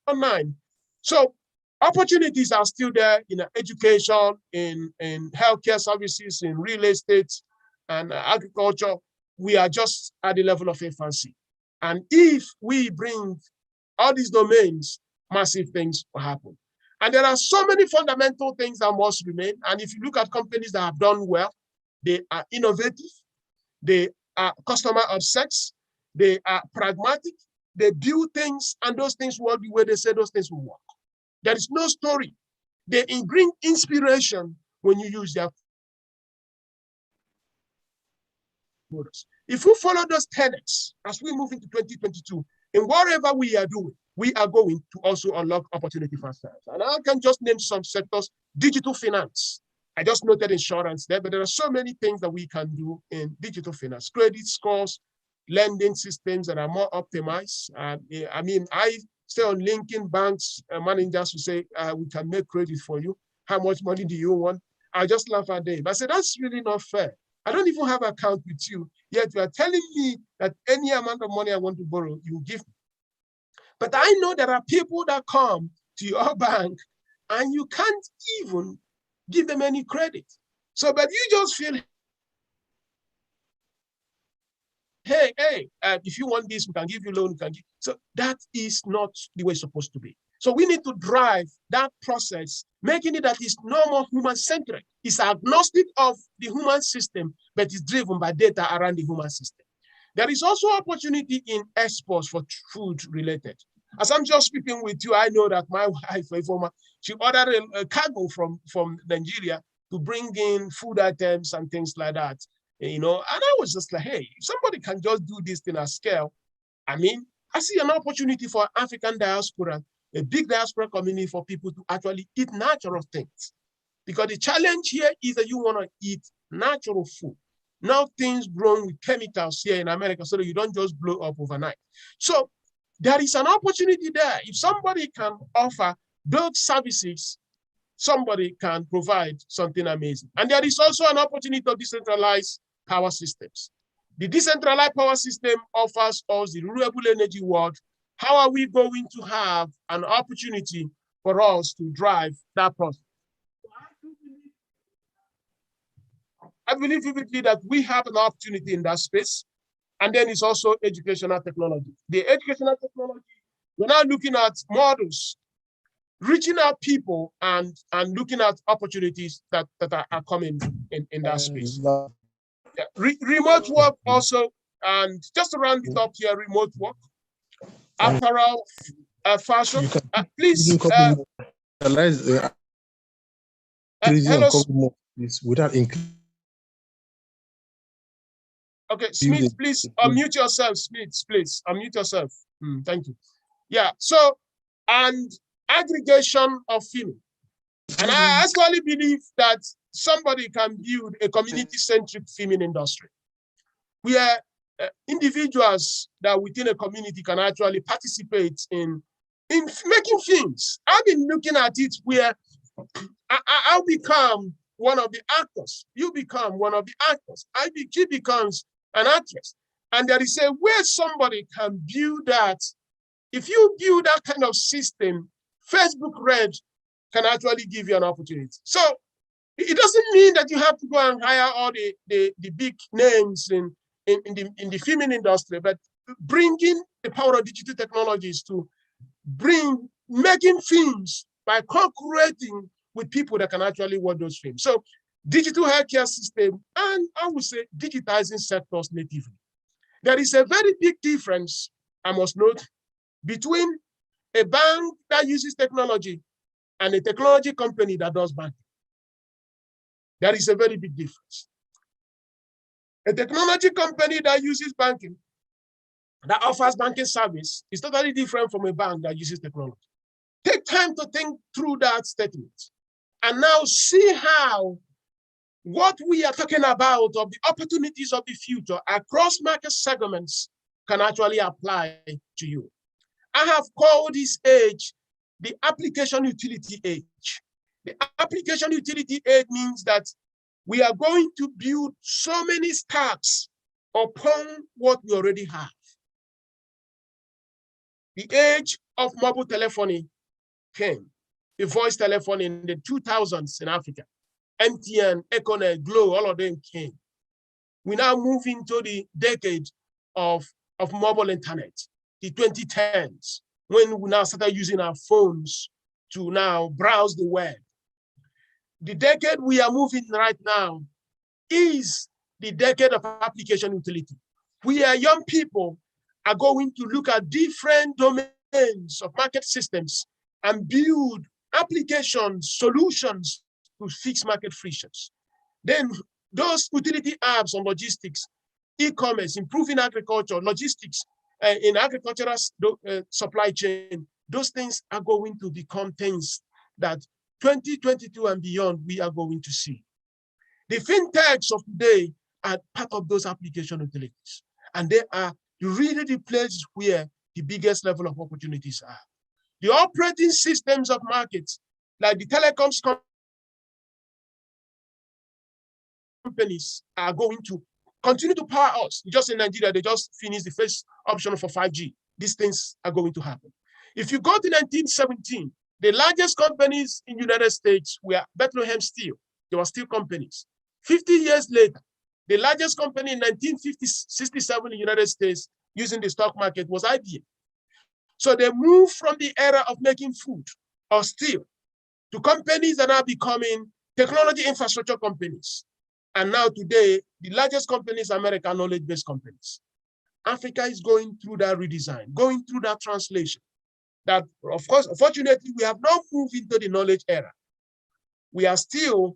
or 9. So opportunities are still there in education, in healthcare services, in real estate, and agriculture. We are just at the level of infancy. And if we bring all these domains, massive things will happen. And there are so many fundamental things that must remain. And if you look at companies that have done well, they are innovative, they are customer obsessed, they are pragmatic, they build things, and those things work the way they say those things will work. There is no story. They bring inspiration when you use their products. If we follow those tenets as we move into 2022, in whatever we are doing, we are going to also unlock opportunity for ourselves. And I can just name some sectors. Digital finance. I just noted insurance there, but there are so many things that we can do in digital finance. Credit scores, lending systems that are more optimized. I mean, I stay on LinkedIn banks managers who say, we can make credit for you. How much money do you want? I just laugh at them. I say, that's really not fair. I don't even have an account with you, yet you are telling me that any amount of money I want to borrow, you give me. But I know there are people that come to your bank and you can't even give them any credit. So, but you just feel, hey, if you want this, we can give you loan, we can give. So that is not the way it's supposed to be. So we need to drive that process, making it that it's no more human-centric. It's agnostic of the human system, but it's driven by data around the human system. There is also opportunity in exports for food related. As I'm just speaking with you, I know that my wife, she ordered a cargo from Nigeria to bring in food items and things like that. And I was just like, hey, if somebody can just do this thing at scale, I mean, I see an opportunity for African diaspora, a big diaspora community for people to actually eat natural things. Because the challenge here is that you want to eat natural food, not things grown with chemicals here in America so that you don't just blow up overnight. So there is an opportunity there. If somebody can offer those services, somebody can provide something amazing. And there is also an opportunity of decentralized power systems. The decentralized power system offers us the renewable energy world. How are we going to have an opportunity for us to drive that process? I believe vividly that we have an opportunity in that space. And then it's also educational technology. The educational technology, we're now looking at models, reaching out people and looking at opportunities that are coming in that space. Yeah. Remote work also, and just to round it up here, remote work, apparel, fashion. Please. Hello. Without including. Okay, Smith, please unmute yourself. Smith, please unmute yourself. Thank you. Yeah, so, and aggregation of filming. And I actually believe that somebody can build a community-centric filming industry where individuals that within a community can actually participate in making films. I've been looking at it where I'll become one of the actors. You become one of the actors. She becomes an actress. And there is a way somebody can build that. If you build that kind of system, Facebook Red can actually give you an opportunity. So it doesn't mean that you have to go and hire all the big names in the filming industry, but bringing the power of digital technologies to making films by co-creating with people that can actually watch those films. So digital healthcare system, and I would say digitizing sectors natively. There is a very big difference, I must note, between a bank that uses technology and a technology company that does banking. There is a very big difference. A technology company that uses banking, that offers banking service, is totally different from a bank that uses technology. Take time to think through that statement and now see how what we are talking about of the opportunities of the future across market segments can actually apply to you. I have called this age the application utility age. The application utility age means that we are going to build so many stacks upon what we already have. The age of mobile telephony came. The voice telephone in the 2000s in Africa. MTN, Econet, Glo, all of them came. We now move into the decade of mobile internet, the 2010s, when we now started using our phones to now browse the web. The decade we are moving right now is the decade of application utility. We are young people are going to look at different domains of market systems and build applications, solutions to fix market frictions. Then those utility apps on logistics, e-commerce, improving agriculture, logistics, in agricultural supply chain, those things are going to become things that 2022 and beyond, we are going to see. The fintechs of today are part of those application utilities. And they are really the places where the biggest level of opportunities are. The operating systems of markets, like the telecoms companies, are going to continue to power us. Just in Nigeria, they just finished the first option for 5G. These things are going to happen. If you go to 1917, the largest companies in the United States were Bethlehem Steel. They were steel companies. 50 years later, the largest company in 1967 in the United States using the stock market was IBM. So they moved from the era of making food or steel to companies that are becoming technology infrastructure companies. And now today, the largest companies are American knowledge-based companies. Africa is going through that redesign, going through that translation. That, of course, unfortunately, we have not moved into the knowledge era. We are still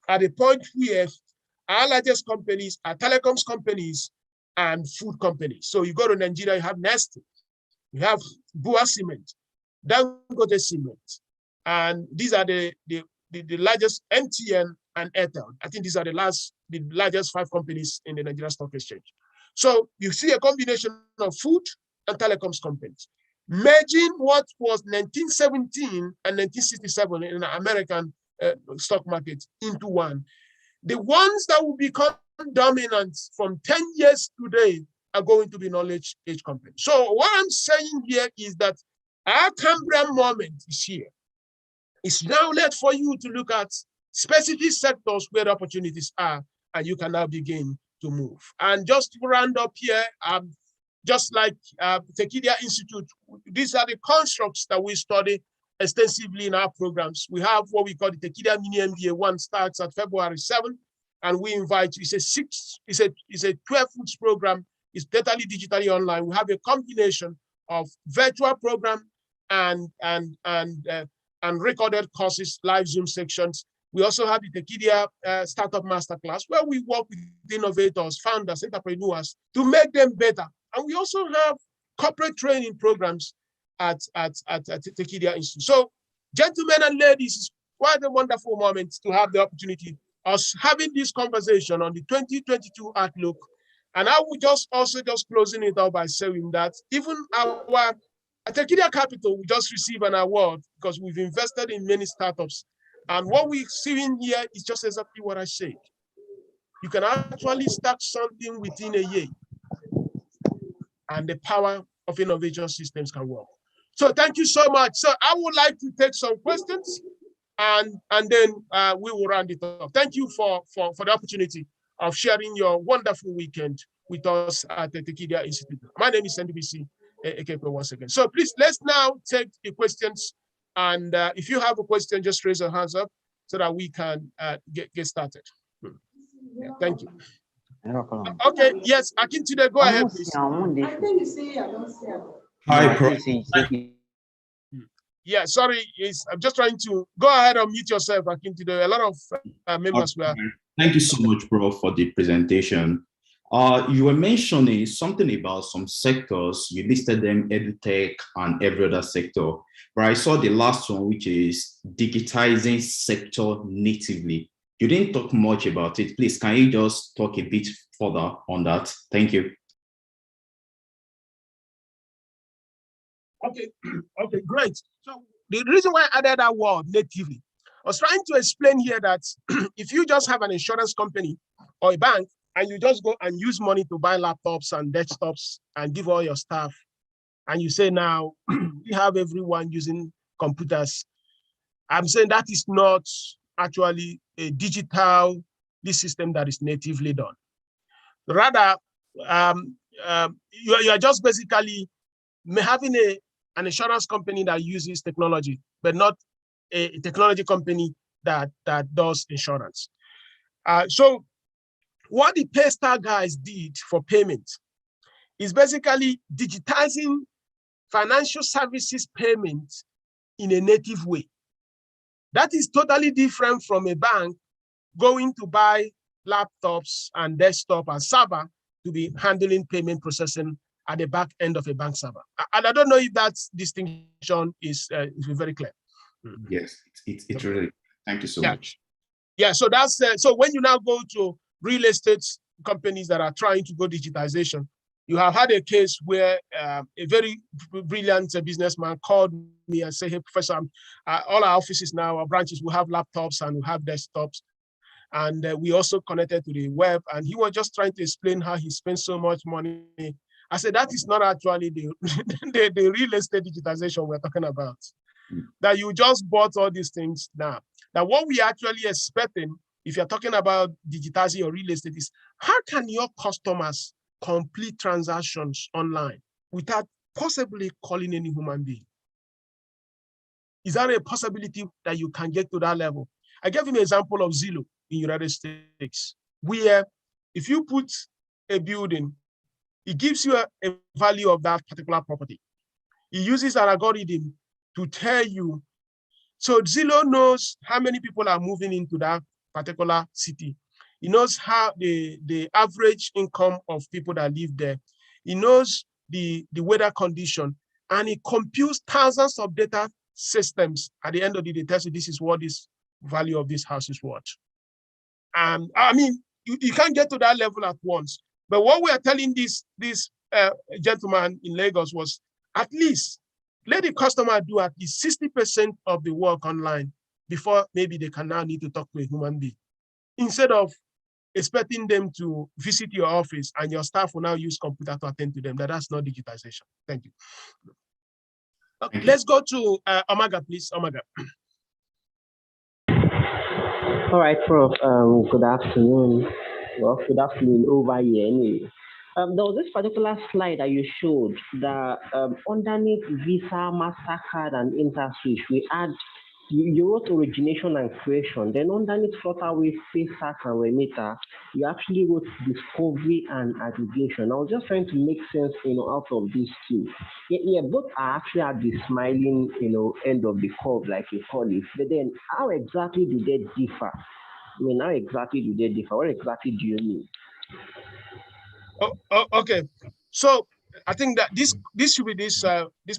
at a point where our largest companies are telecoms companies and food companies. So you go to Nigeria, you have Nestle, you have Bua Cement, Dangote Cement, and these are the largest, MTN and Airtel. I think these are the largest 5 companies in the Nigeria Stock Exchange. So you see a combination of food and telecoms companies, merging what was 1917 and 1967 in the American stock market into one. The ones that will become dominant from 10 years today are going to be knowledge age companies. So what I'm saying here is that our Cambrian moment is here. It's now left for you to look at specific sectors where the opportunities are, and you can now begin to move. And just to round up here, just like Tekedia Institute, these are the constructs that we study extensively in our programs. We have what we call the Tekedia Mini MBA. One starts at February 7th, and we invite you. It's a 12 weeks program. It's totally digitally online. We have a combination of virtual program and recorded courses, live Zoom sections. We also have the Tekedia Startup Masterclass, where we work with innovators, founders, entrepreneurs to make them better. And we also have corporate training programs at Tekedia Institute. So, gentlemen and ladies, it's quite a wonderful moment to have the opportunity of having this conversation on the 2022 outlook. And I will just closing it out by saying that even our Tekedia Capital, we just received an award because we've invested in many startups. And what we're seeing here is just exactly what I said. You can actually start something within a year, and the power of innovation systems can work. So thank you so much. So I would like to take some questions, and then we will round it up. Thank you for the opportunity of sharing your wonderful weekend with us at the Tekedia Institute. My name is NDBC Ekekwe once again. So please, let's now take the questions. And if you have a question, just raise your hands up so that we can get started. Yeah, thank you. Okay, yes, Akintude, go ahead, please. Hi, Prof. Yeah, sorry, I'm just trying to go ahead and mute yourself, Akintude. A lot of members were. Thank you so much, Prof, for the presentation. You were mentioning something about some sectors. You listed them, EduTech and every other sector. But I saw the last one, which is digitizing sector natively. You didn't talk much about it. Please, can you just talk a bit further on that? Thank you. Okay, great. So the reason why I added that word natively, I was trying to explain here that if you just have an insurance company or a bank and you just go and use money to buy laptops and desktops and give all your staff and you say now we have everyone using computers. I'm saying that is not actually a digital system that is natively done. Rather, you are just basically having an insurance company that uses technology, but not a technology company that does insurance. So what the Paystar guys did for payment is basically digitizing financial services payment in a native way. That is totally different from a bank going to buy laptops and desktop and server to be handling payment processing at the back end of a bank server. And I don't know if that distinction is very clear. Yes, it's really, thank you so much. Yeah, so that's, so when you now go to real estate companies that are trying to go digitization, you have had a case where a very brilliant businessman called me and said, hey, Professor, all our offices now, our branches, will have laptops and we have desktops. And we also connected to the web. And he was just trying to explain how he spent so much money. I said, that is not actually the real estate digitization we're talking about. That you just bought all these things now. That what we actually expecting, if you're talking about digitizing your real estate, is how can your customers complete transactions online without possibly calling any human being? Is that a possibility that you can get to that level? I gave him an example of Zillow in United States, where if you put a building, it gives you a value of that particular property. It uses an algorithm to tell you. So Zillow knows how many people are moving into that particular city. It knows how the average income of people that live there. It knows the weather condition, and it computes thousands of data systems. At the end of the day, tells you this is what this value of this house is worth. I mean, you can't get to that level at once. But what we are telling this gentleman in Lagos was, at least let the customer do at least 60% of the work online before maybe they can now need to talk to a human being, instead of expecting them to visit your office and your staff will now use computer to attend to them. That's not digitization. Thank you. Let's go to Omega, please. Omega. All right, Prof. Good afternoon. Well, good afternoon over here anyway. There was this particular slide that you showed that underneath Visa, MasterCard, and InterSwitch, we add, you wrote origination and creation. Then underneath Flutterwave, PayStack, and Remita, you actually wrote discovery and aggregation. I was just trying to make sense, out of these two. Yeah, both are actually at the smiling, end of the curve, like you call it. But then, how exactly do they differ? I mean, how exactly do they differ? What exactly do you mean? Okay. So I think that this should be this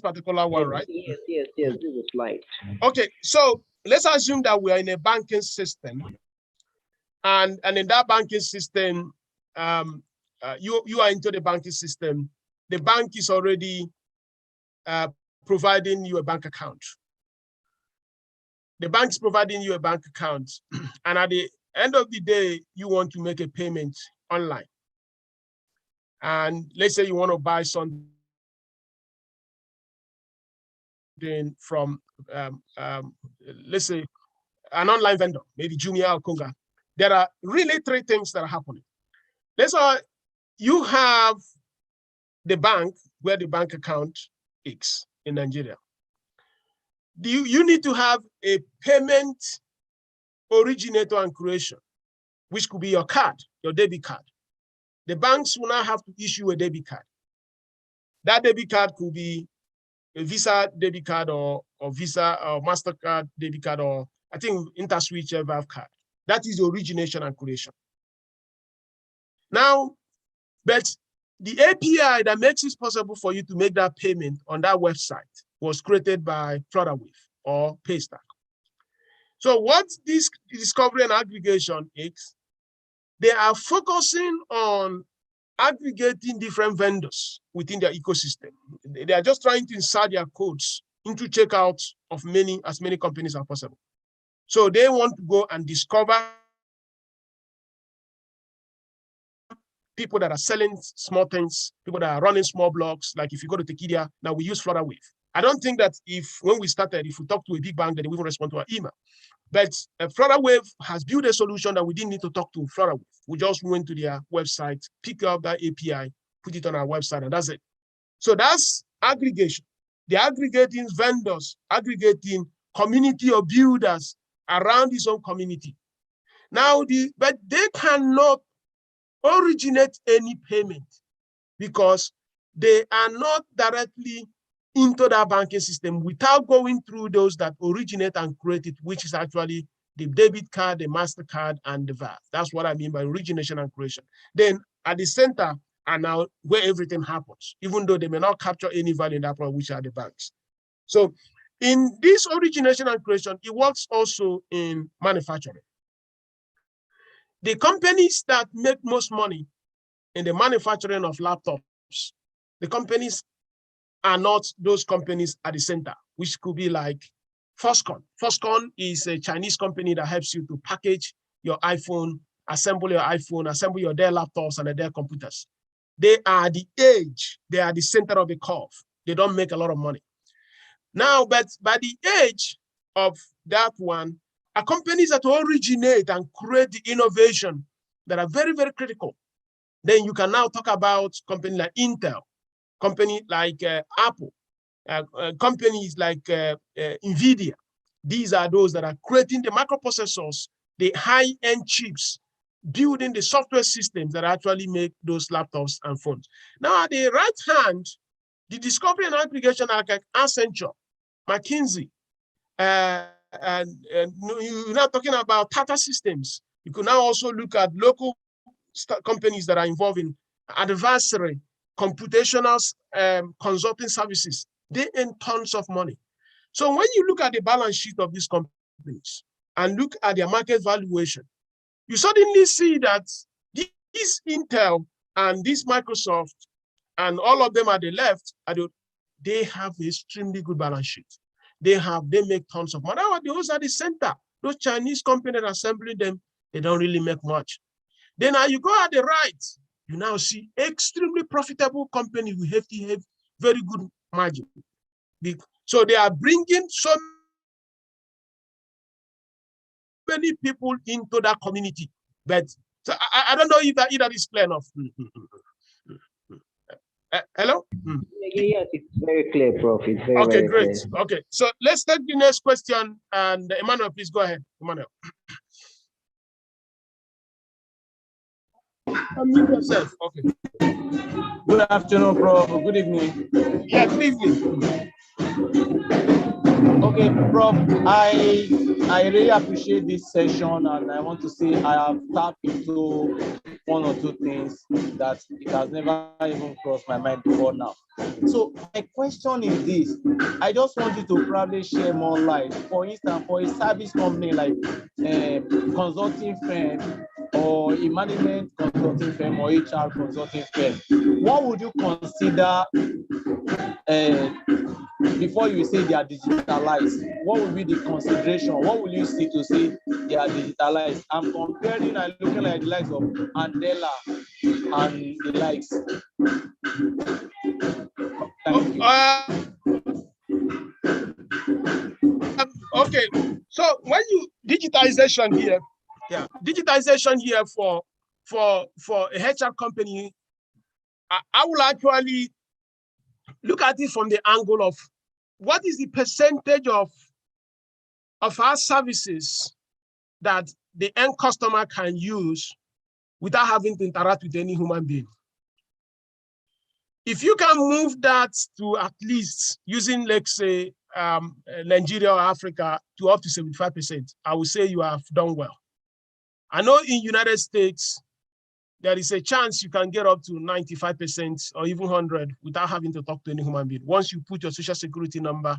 particular one, right? Yes. This is slide. Okay, so let's assume that we are in a banking system, and in that banking system, you are into the banking system. The bank is already providing you a bank account. The bank is providing you a bank account, and at the end of the day, you want to make a payment online. And let's say you want to buy something from, let's say, an online vendor, maybe Jumia or Konga. There are really three things that are happening. Let's say you have the bank where the bank account is in Nigeria. You need to have a payment originator and creation, which could be your card, your debit card. The banks will now have to issue a debit card. That debit card could be a Visa debit card or Visa or MasterCard debit card, or I think InterSwitch Valve card. That is the origination and creation. Now, but the API that makes it possible for you to make that payment on that website was created by Flutterwave or Paystack. So what this discovery and aggregation is, they are focusing on aggregating different vendors within their ecosystem. They are just trying to insert their codes into checkout of as many companies as possible. So they want to go and discover people that are selling small things, people that are running small blogs. Like if you go to Tekedia, now we use FlutterWave. I don't think that when we started, if we talk to a big bank, that they will respond to our email. But FlutterWave has built a solution that we didn't need to talk to FlutterWave. We just went to their website, pick up that API, put it on our website, and that's it. So that's aggregation. They're aggregating vendors, aggregating community of builders around his own community. Now, but they cannot originate any payment because they are not directly into that banking system without going through those that originate and create it, which is actually the debit card, the MasterCard, and the VAT. That's what I mean by origination and creation. Then at the center are now where everything happens, even though they may not capture any value in that point, which are the banks. So in this origination and creation, it works also in manufacturing. The companies that make most money in the manufacturing of laptops, the companies are not those companies at the center, which could be like Foxconn. Foxconn is a Chinese company that helps you to package your iPhone, assemble your Dell laptops and their computers. They are the edge, they are the center of the curve. They don't make a lot of money. Now, but by the age of that one, are companies that originate and create the innovation that are very, very critical. Then you can now talk about companies like Intel, companies like Apple, companies like NVIDIA. These are those that are creating the microprocessors, the high-end chips, building the software systems that actually make those laptops and phones. Now, at the right hand, the discovery and aggregation are like Accenture, McKinsey, and you're not talking about Tata Systems. You could now also look at local companies that are involved in advisory, computational consulting services. They earn tons of money. So when you look at the balance sheet of these companies and look at their market valuation, you suddenly see that this Intel and this Microsoft and all of them at the left, they have extremely good balance sheet. They make tons of money. Those are the center. Those Chinese companies that are assembling them, they don't really make much. Then you go at the right, you now see extremely profitable companies with hefty, very good margin. So they are bringing so many people into that community. But so I don't know if that is clear enough. Hello? Yes, it's very clear, Prof. It's very, okay, very great. clear. Okay, so let's take the next question. And Emmanuel, please go ahead. Emmanuel. Unmute yourself. Okay. Good afternoon, Prof. Good evening. Yeah, good evening. Okay, Prof, I really appreciate this session, and I want to say I have tapped into one or two things that it has never even crossed my mind before now. So my question is this: I just want you to probably share more light. For instance, for a service company like consulting firm or a management consulting firm or HR consulting firm, what would you consider before you say they are digitalized? What will be the consideration? What will you see to say they are digitalized? I'm comparing and looking at the likes of Andela and the likes. Thank you. Okay, so when you digitization here, digitization here for a HR company, I will actually look at it from the angle of what is the percentage of our services that the end customer can use without having to interact with any human being. If you can move that to at least using, let's say, Nigeria or Africa to up to 75%, I would say you have done well. I know in United States, there is a chance you can get up to 95% or even 100 without having to talk to any human being. Once you put your social security number,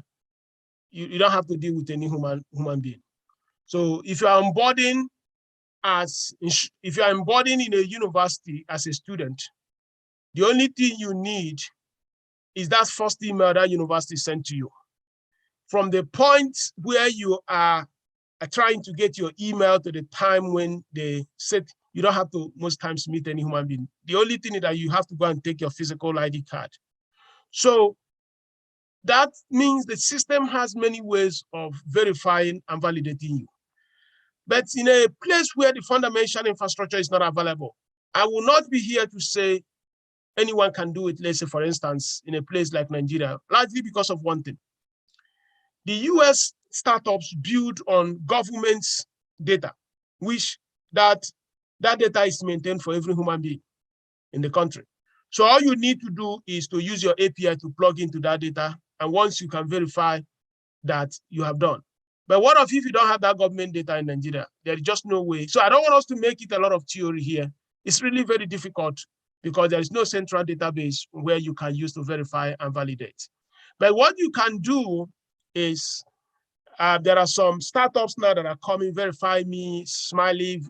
you don't have to deal with any human being. So if you are onboarding in a university as a student, the only thing you need is that first email that university sent to you. From the point where you are trying to get your email to the time when they said you don't have to most times meet any human being. The only thing is that you have to go and take your physical ID card. So that means the system has many ways of verifying and validating you. But in a place where the fundamental infrastructure is not available, I will not be here to say anyone can do it, let's say, for instance, in a place like Nigeria, largely because of one thing. The US startups build on government's data, which that data is maintained for every human being in the country. So all you need to do is to use your API to plug into that data. And once you can verify that you have done. But what if you don't have that government data in Nigeria? There's just no way. So I don't want us to make it a lot of theory here. It's really very difficult because there is no central database where you can use to verify and validate. But what you can do is, there are some startups now that are coming, Verify Me, Smiley,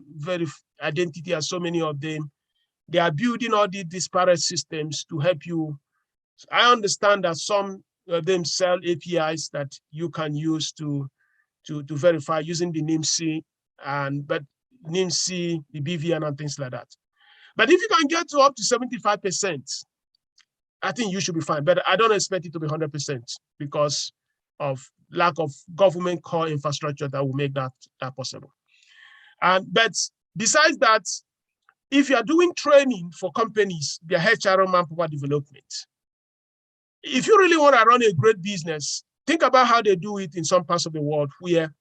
Identity, and so many of them. They are building all these disparate systems to help you. I understand that some of them sell APIs that you can use to verify using the NIMC but NIMC, the BVN, and things like that. But if you can get to up to 75%, I think you should be fine. But I don't expect it to be 100% because of lack of government core infrastructure that will make that possible. But besides that, if you are doing training for companies, their HR and manpower development, if you really want to run a great business, think about how they do it in some parts of the world where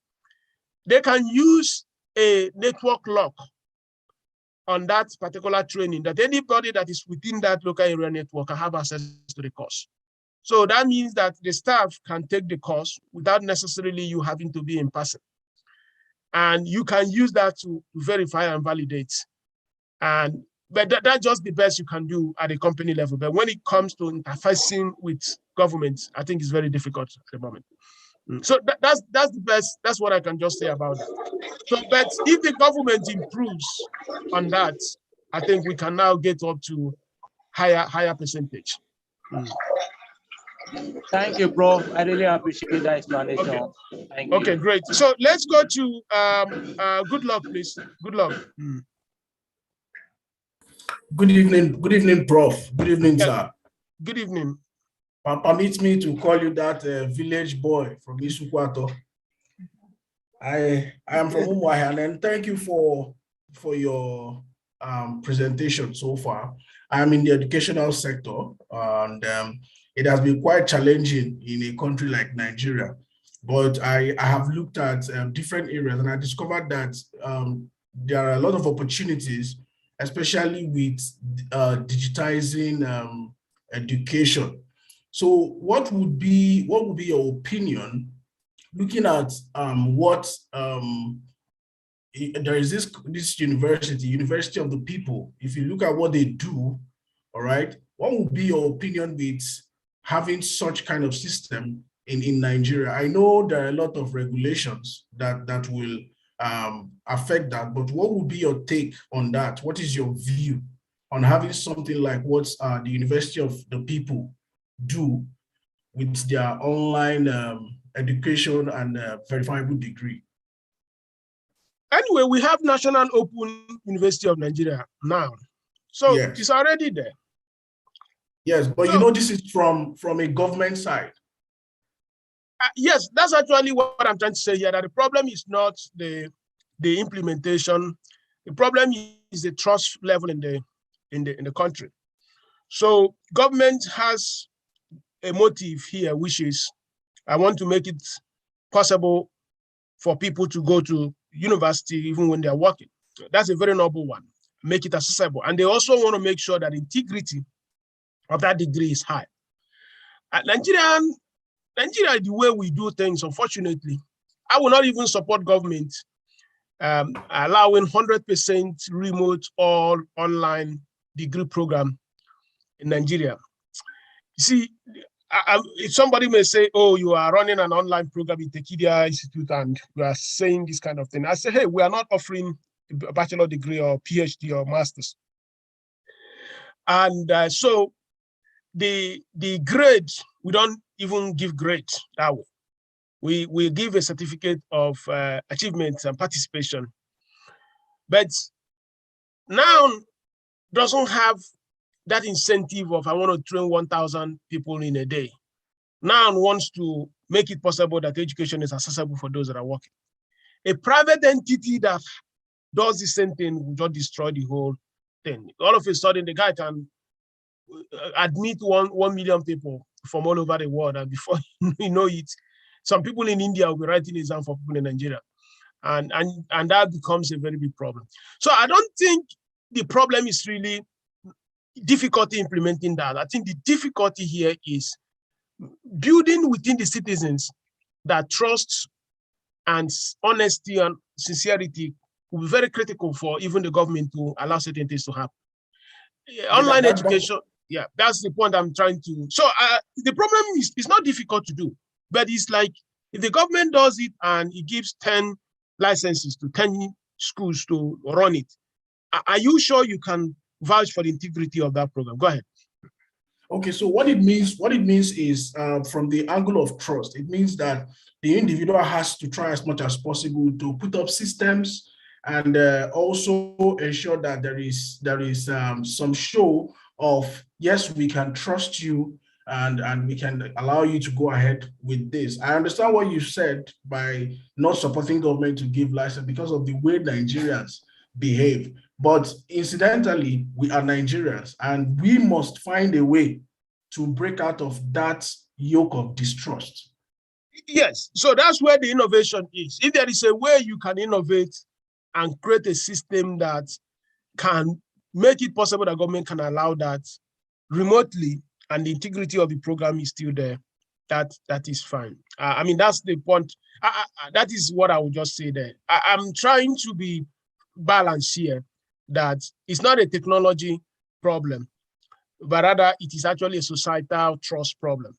they can use a network lock on that particular training that anybody that is within that local area network can have access to the course. So that means that the staff can take the course without necessarily you having to be in person. And you can use that to verify and validate. But that's just the best you can do at a company level. But when it comes to interfacing with government, I think it's very difficult at the moment. So that's the best. That's what I can just say about that. So, but if the government improves on that, I think we can now get up to higher percentage. Thank you, bro. I really appreciate that explanation. Okay. Thank you. Okay, great. So let's go to good luck, please. Good luck. Good evening, Prof. Good evening, sir. Good evening. Permit me to call you that village boy from Isukwato. I am from Umuahia, and thank you for your presentation so far. I am in the educational sector, and it has been quite challenging in a country like Nigeria. But I have looked at different areas, and I discovered that there are a lot of opportunities, especially with digitizing education. So what would be your opinion, looking at there is this University of the People. If you look at what they do, all right, what would be your opinion with having such kind of system in Nigeria? I know there are a lot of regulations that will affect that, but what would be your take on that? What is your view on having something like what the University of the People do with their online education and verifiable degree? Anyway, we have National Open University of Nigeria now. So yes, it's already there. Yes, but you know, this is from a government side. Yes, that's actually what I'm trying to say here, that the problem is not the implementation. The problem is the trust level in the country. So government has a motive here, which is, I want to make it possible for people to go to university even when they're working. That's a very noble one. Make it accessible. And they also want to make sure that integrity of that degree is high. Nigeria, the way we do things, unfortunately, I will not even support government allowing 100% remote or online degree program in Nigeria. You see, if somebody may say, oh, you are running an online program in Tekedia Institute and you are saying this kind of thing, I say, hey, we are not offering a bachelor degree or PhD or master's. And so the grade, we don't even give grade that way. we give a certificate of achievement and participation. But now doesn't have that incentive of I want to train 1,000 people in a day. Now wants to make it possible that education is accessible for those that are working. A private entity that does the same thing will just destroy the whole thing. All of a sudden, the guy can admit 1 million people from all over the world, and before you know it, some people in India will be writing exam for people in Nigeria, and that becomes a very big problem. So I don't think the problem is really difficulty implementing that. I think the difficulty here is building within the citizens that trust and honesty and sincerity will be very critical for even the government to allow certain things to happen. Online education, yeah, that's the point I'm trying to. So the problem is it's not difficult to do, but it's like if the government does it and it gives 10 licenses to 10 schools to run it, are you sure you can vouch for the integrity of that program? Go ahead. Okay, so what it means is from the angle of trust, it means that the individual has to try as much as possible to put up systems and also ensure that there is some show of, yes, we can trust you and we can allow you to go ahead with this. I understand what you said by not supporting government to give license because of the way Nigerians behave. But incidentally, we are Nigerians and we must find a way to break out of that yoke of distrust. Yes, so that's where the innovation is. If there is a way you can innovate and create a system that can make it possible that government can allow that remotely and the integrity of the program is still there, that is fine. I mean, that's the point. That is what I would just say there. I'm trying to be balanced here, that it's not a technology problem, but rather it is actually a societal trust problem,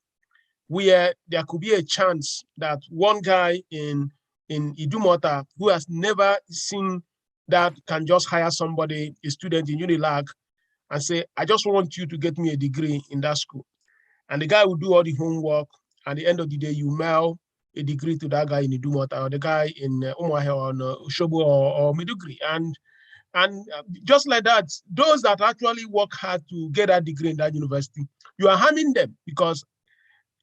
where there could be a chance that one guy in Idumota who has never seen that can just hire somebody, a student in Unilag, and say, I just want you to get me a degree in that school. And the guy will do all the homework. At the end of the day, you mail a degree to that guy in Idumota or the guy in Umuahia or Oshobo or Maiduguri. And just like that, those that actually work hard to get that degree in that university, you are harming them because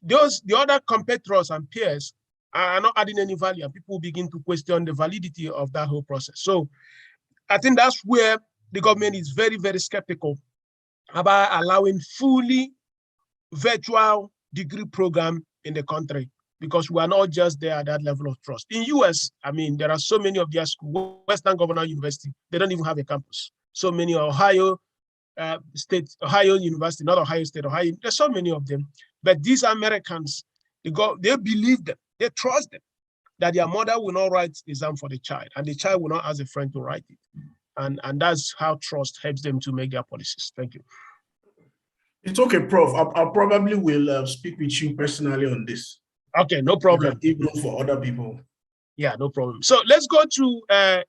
the other competitors and peers are not adding any value, and people begin to question the validity of that whole process. So I think that's where the government is very, very skeptical about allowing fully virtual degree program in the country, because we are not just there at that level of trust. In US, I mean, there are so many of their schools, Western Governor University, they don't even have a campus. So many Ohio State, Ohio University, not Ohio State, Ohio, there's so many of them. But these Americans, they believe them, they trust them, that their mother will not write the exam for the child, and the child will not ask a friend to write it. And that's how trust helps them to make their policies. Thank you. It's okay, Prof. I probably will speak with you personally on this. Okay, no problem. Even for other people. Yeah, no problem. So let's go to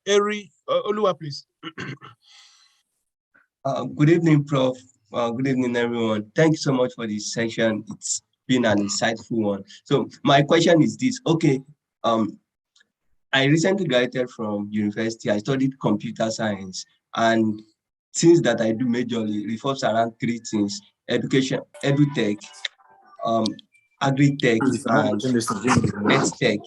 Eri Oluwa, please. Good evening, Prof. Good evening, everyone. Thank you so much for this session. It's been an insightful one. So my question is this. Okay, I recently graduated from university. I studied computer science, and things that I do majorly revolves around three things: education, edutech, agri-tech, and edtech.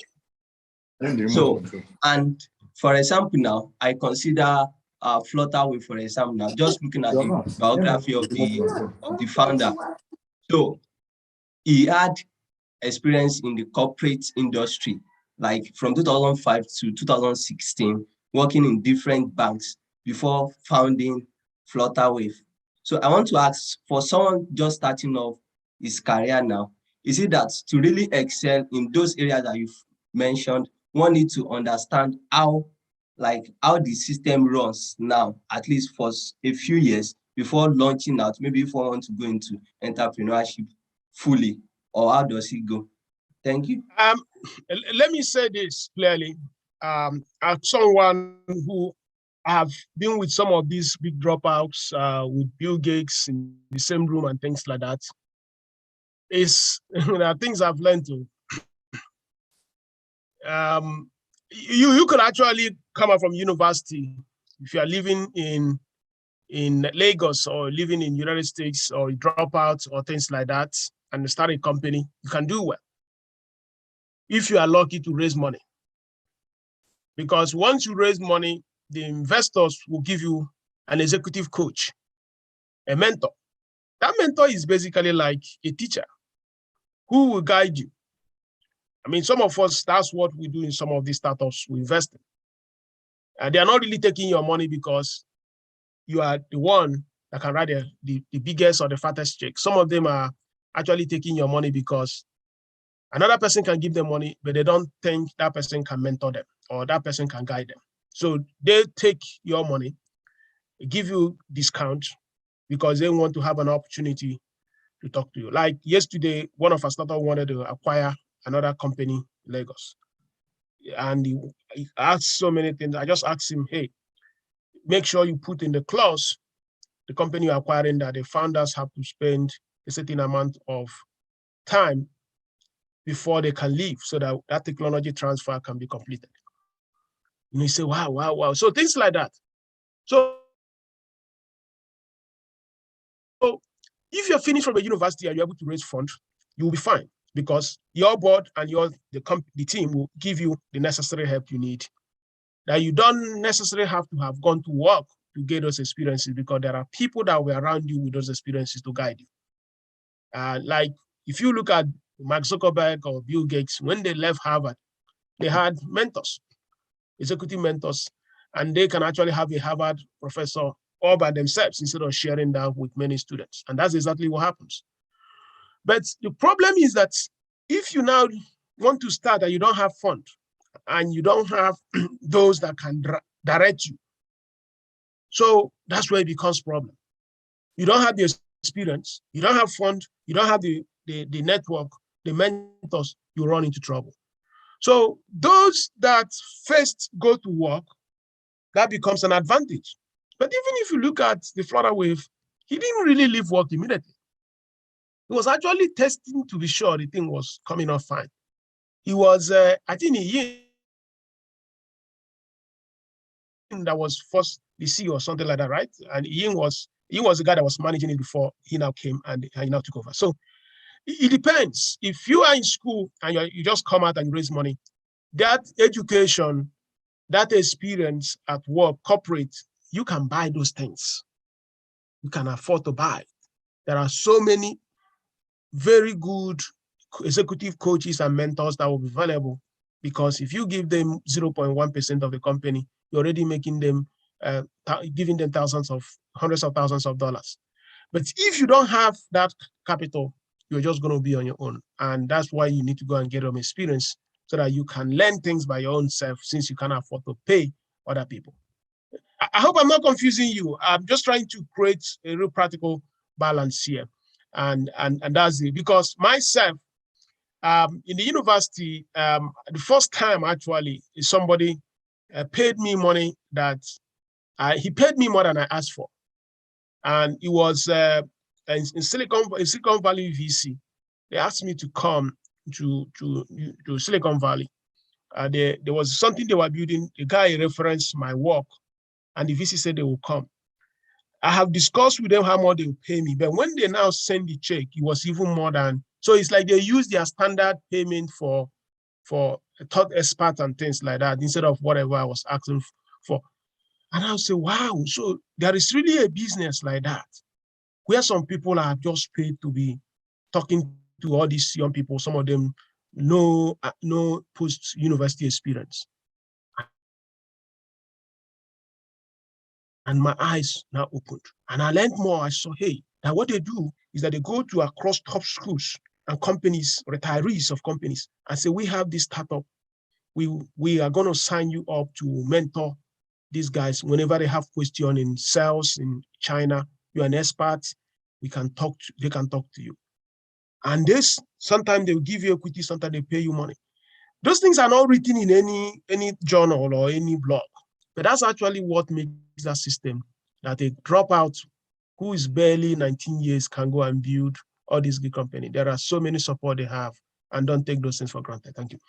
So, and for example, now I consider Flutterwave, for example, now just looking at the biography of the founder. So he had experience in the corporate industry, like from 2005 to 2016, working in different banks before founding Flutterwave. So I want to ask, for someone just starting off his career now, is it that to really excel in those areas that you've mentioned, one needs to understand how the system runs now, at least for a few years before launching out, maybe if one wants to go into entrepreneurship fully, or how does it go? Thank you. Let me say this clearly. As someone who have been with some of these big dropouts, with Bill Gates in the same room and things like that, is there are things I've learned to. you could actually come out from university if you are living in Lagos or living in United States, or you drop out or things like that, and start a company, you can do well if you are lucky to raise money. Because once you raise money, the investors will give you an executive coach, a mentor. That mentor is basically like a teacher who will guide you. I mean, some of us, that's what we do in some of these startups we invest in. And they are not really taking your money because you are the one that can write the biggest or the fattest check. Some of them are actually taking your money because another person can give them money, but they don't think that person can mentor them or that person can guide them. So they take your money, give you discount because they want to have an opportunity to talk to you. Like yesterday, one of our startups wanted to acquire another company in Lagos. And he asked so many things. I just asked him, hey, make sure you put in the clause, the company you're acquiring, that the founders have to spend a certain amount of time before they can leave so that that technology transfer can be completed. And he said, wow, wow, wow. So things like that. So if you're finished from a university and you're able to raise funds, you'll be fine because your board and the team will give you the necessary help you need. That you don't necessarily have to have gone to work to get those experiences, because there are people that were around you with those experiences to guide you. Like if you look at Mark Zuckerberg or Bill Gates, when they left Harvard, they had mentors, executive mentors, and they can actually have a Harvard professor all by themselves instead of sharing that with many students. And that's exactly what happens. But the problem is that if you now want to start and you don't have funds and you don't have those that can direct you, so that's where it becomes a problem. You don't have the experience, you don't have funds, you don't have the network, the mentors, you run into trouble. So those that first go to work, that becomes an advantage. But even if you look at the Florida wave, he didn't really leave work immediately. He was actually testing to be sure the thing was coming off fine. He was, I think that was first the CEO or something like that, right? And he was the guy that was managing it before he now came and he now took over. So it depends. If you are in school and you just come out and raise money, that education, that experience at work, corporate, you can buy those things. You can afford to buy. There are so many very good executive coaches and mentors that will be valuable, because if you give them 0.1% of the company, you're already making them, giving them hundreds of thousands of dollars. But if you don't have that capital, you're just going to be on your own. And that's why you need to go and get some experience so that you can learn things by your own self, since you can't afford to pay other people. I hope I'm not confusing you. I'm just trying to create a real practical balance here. And that's it. Because myself, in the university, the first time actually, somebody paid me money that he paid me more than I asked for. And it was in Silicon Valley VC. They asked me to come to Silicon Valley. There was something they were building. The guy referenced my work, and the VC said they will come. I have discussed with them how much they will pay me, but when they now send the check, it was even more than. So it's like they use their standard payment for thought experts and things like that instead of whatever I was asking for. And I'll say, wow, so there is really a business like that, where some people are just paid to be talking to all these young people, some of them no post-university experience. And my eyes now opened. And I learned more. I saw, hey, now what they do is that they go to across top schools and companies, retirees of companies, and say, we have this startup. We are going to sign you up to mentor these guys. Whenever they have question in sales in China, you're an expert, they can talk to you. And this, sometimes they'll give you equity, sometimes they pay you money. Those things are not written in any journal or any blog, but that's actually what makes that system, that a dropout who is barely 19 years can go and build all these good company. There are so many support they have, and don't take those things for granted. Thank you.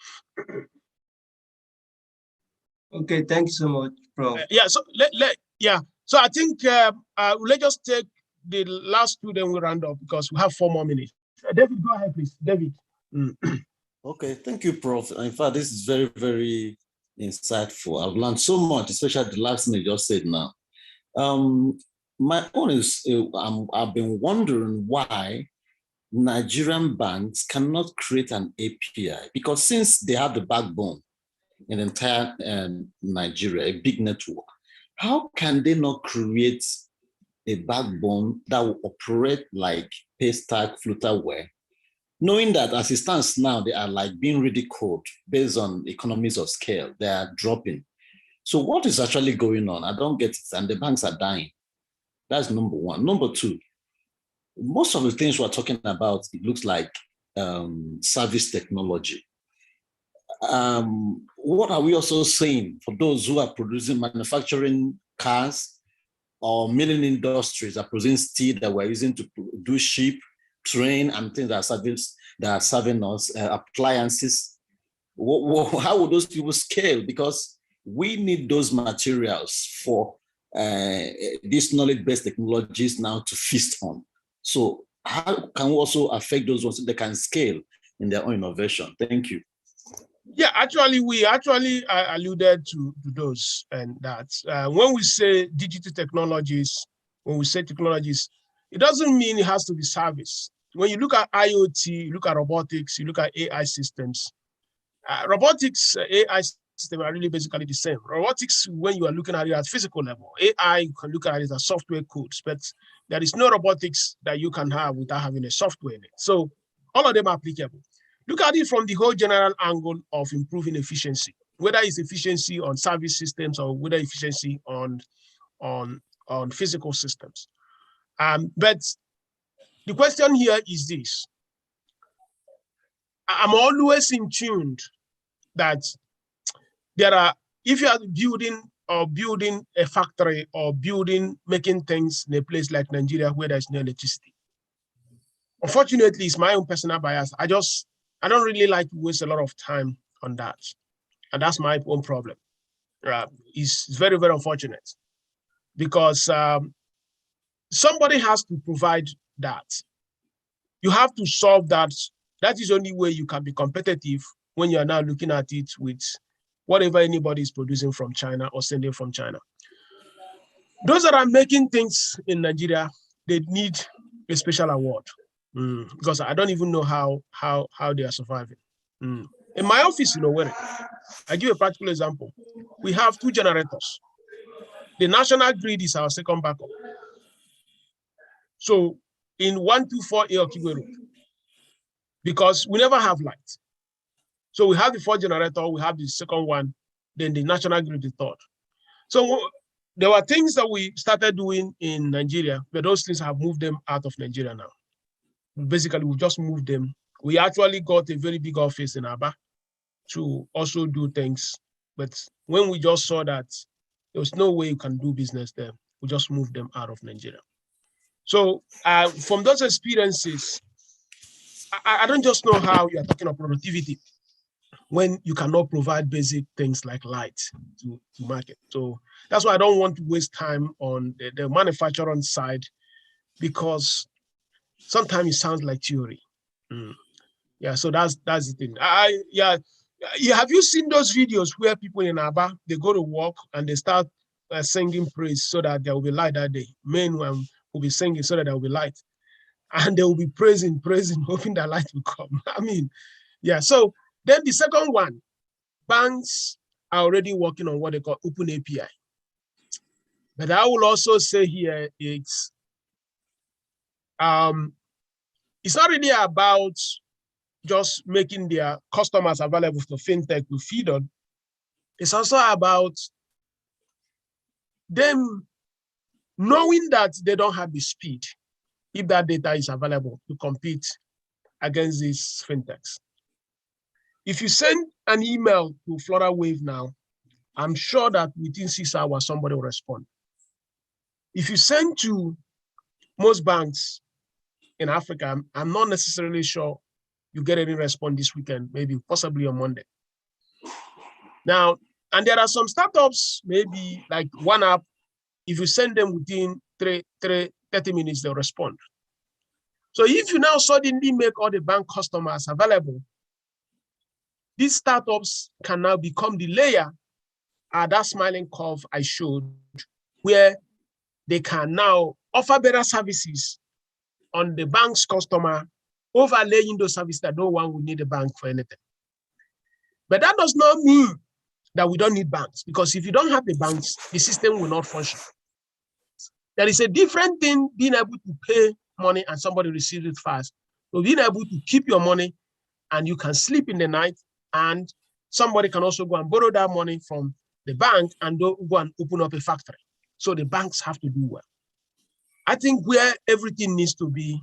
Okay, thank you so much, Prof. So I think let's just take the last two, then we round up because we have 4 more minutes. David, go ahead, please. David. Okay, thank you, Prof. In fact, this is very, very insightful. I've learned so much, especially the last thing you just said now. My own is, I've been wondering why Nigerian banks cannot create an API, because since they have the backbone in entire Nigeria, a big network, how can they not create a backbone that will operate like Paystack, Flutterware, knowing that as it stands now, they are like being ridiculed based on economies of scale, they are dropping. So what is actually going on? I don't get it, and the banks are dying. That's number one. Number two, most of the things we're talking about, it looks like service technology. What are we also saying for those who are producing, manufacturing cars or milling industries are producing steel that we're using to do ship, train, and things that are serving us, appliances? How would those people scale? Because we need those materials for these knowledge-based technologies now to feast on. So how can we also affect those ones so they can scale in their own innovation? Thank you. Yeah, actually, we alluded to those, and that when we say digital technologies, when we say technologies, it doesn't mean it has to be service. When you look at IoT, you look at robotics, you look at AI systems. Robotics, AI systems are really basically the same. Robotics, when you are looking at it at physical level, AI, you can look at it as software codes, but there is no robotics that you can have without having a software in it. So all of them are applicable. Look at it from the whole general angle of improving efficiency, whether it's efficiency on service systems or whether efficiency on physical systems. But the question here is this. I'm always in tune that if you are building a factory or making things in a place like Nigeria where there's no electricity. Unfortunately, it's my own personal bias. I don't really like to waste a lot of time on that. And that's my own problem. It's very, very unfortunate because somebody has to provide that. You have to solve that. That is the only way you can be competitive when you are now looking at it with whatever anybody is producing from China or sending from China. Those that are making things in Nigeria, they need a special award because I don't even know how they are surviving. In my office in Owerri, I give a practical example. We have 2 generators. The national grid is our second backup. So in 124A Okigwe Road, because we never have light. So we have the 4th generator, we have the second one, then the national grid the 3rd. So there were things that we started doing in Nigeria, but those things have moved them out of Nigeria now. Basically, we just moved them. We actually got a very big office in Aba to also do things. But when we just saw that there was no way you can do business there, we just moved them out of Nigeria. So from those experiences, I don't just know how you are talking about productivity when you cannot provide basic things like light to market. So that's why I don't want to waste time on the manufacturing side, because sometimes it sounds like theory. Yeah, so that's the thing. Have you seen those videos where people in Aba, they go to work and they start singing praise so that there will be light that day? Men will be singing so that there will be light. And they will be praising, hoping that light will come. I mean, yeah. So then the second one, banks are already working on what they call open API. But I will also say here, it's not really about just making their customers available to fintech to feed on. It's also about them knowing that they don't have the speed if that data is available to compete against these fintechs. If you send an email to Flora Wave now, I'm sure that within 6 hours, somebody will respond. If you send to most banks in Africa, I'm not necessarily sure you get any response this weekend, maybe possibly on Monday. Now, And there are some startups, maybe like one app, if you send them within 30 minutes, they'll respond. So if you now suddenly make all the bank customers available, these startups can now become the layer at that smiling curve I showed, where they can now offer better services on the bank's customer, overlaying those services that no one will need a bank for anything. But that does not mean that we don't need banks, because if you don't have the banks, the system will not function. There is a different thing being able to pay money and somebody receives it fast. So being able to keep your money and you can sleep in the night, and somebody can also go and borrow that money from the bank and go and open up a factory. So the banks have to do well. I think where everything needs to be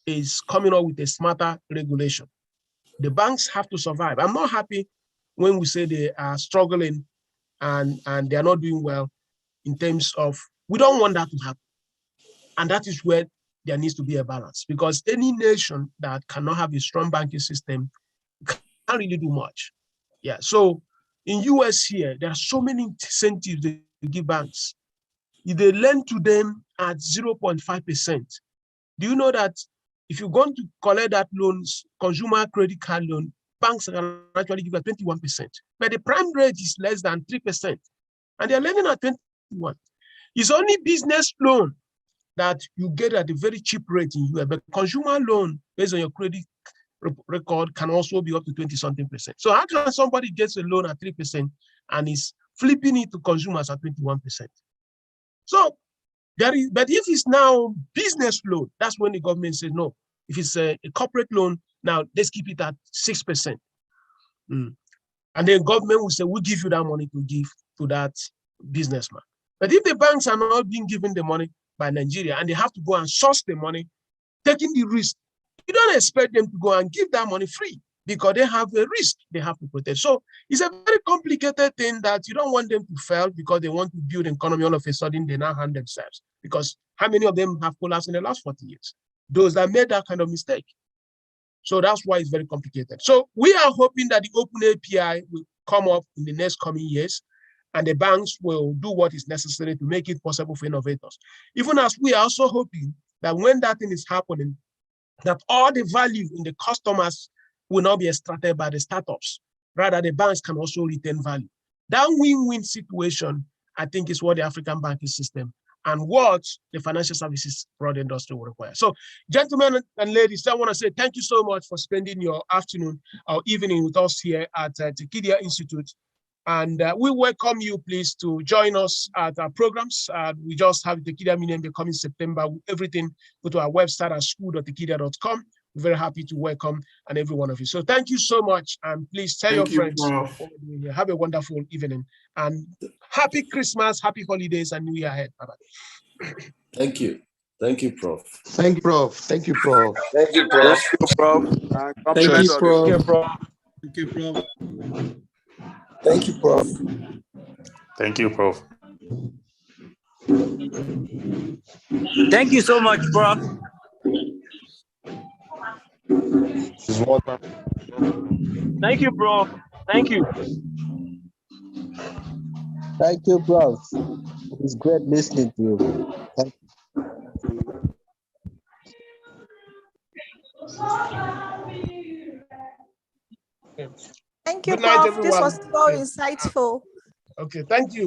is coming up with a smarter regulation. The banks have to survive. I'm not happy when we say they are struggling and they are not doing well in terms of, we don't want that to happen. And that is where there needs to be a balance, because any nation that cannot have a strong banking system can't really do much. Yeah, so in US here, there are so many incentives they give banks. If they lend to them at 0.5%, do you know that if you're going to collect that loans, consumer credit card loan, banks can actually give you 21%, but the prime rate is less than 3%, and they're lending at 21%. It's only business loan that you get at a very cheap rate in US, but consumer loan based on your credit record can also be up to 20-something%. So how can somebody get a loan at 3% and is flipping it to consumers at 21%? So there is, but if it's now business loan, that's when the government says no. If it's a corporate loan, now let's keep it at 6%. And then government will say, we'll give you that money to give to that businessman. But if the banks are not being given the money by Nigeria and they have to go and source the money, taking the risk, you don't expect them to go and give that money free, because they have a risk they have to protect. So it's a very complicated thing that you don't want them to fail because they want to build an economy. All of a sudden, they now harm themselves, because how many of them have collapsed in the last 40 years? Those that made that kind of mistake. So that's why it's very complicated. So we are hoping that the open API will come up in the next coming years, and the banks will do what is necessary to make it possible for innovators. Even as we are also hoping that when that thing is happening, that all the value in the customers will not be extracted by the startups. Rather, the banks can also retain value. That win-win situation, I think, is what the African banking system and what the financial services broad industry will require. So, gentlemen and ladies, I want to say thank you so much for spending your afternoon or evening with us here at Tekedia Institute. And we welcome you, please, to join us at our programs. We just have the Tekedia Mini MBA coming September. Everything, go to our website at school.tekedia.com. We're very happy to welcome and every one of you. So thank you so much. And please tell your friends. Have a wonderful evening. And happy Christmas, happy holidays, and New Year ahead. Bye-bye. Thank you. Thank you, Prof. Thank you, Prof. Thank you, Prof. Thank you, Prof. Thank you, Prof. Thank you, Prof. Thank you, Prof. Thank you, Prof. Thank you, Prof. Thank you so much, Prof. Thank you, Prof. Thank you. Thank you, Prof. It's great listening to you. Thank you. Thank you, Good night, Prof. This everyone. was so insightful. Okay, thank you.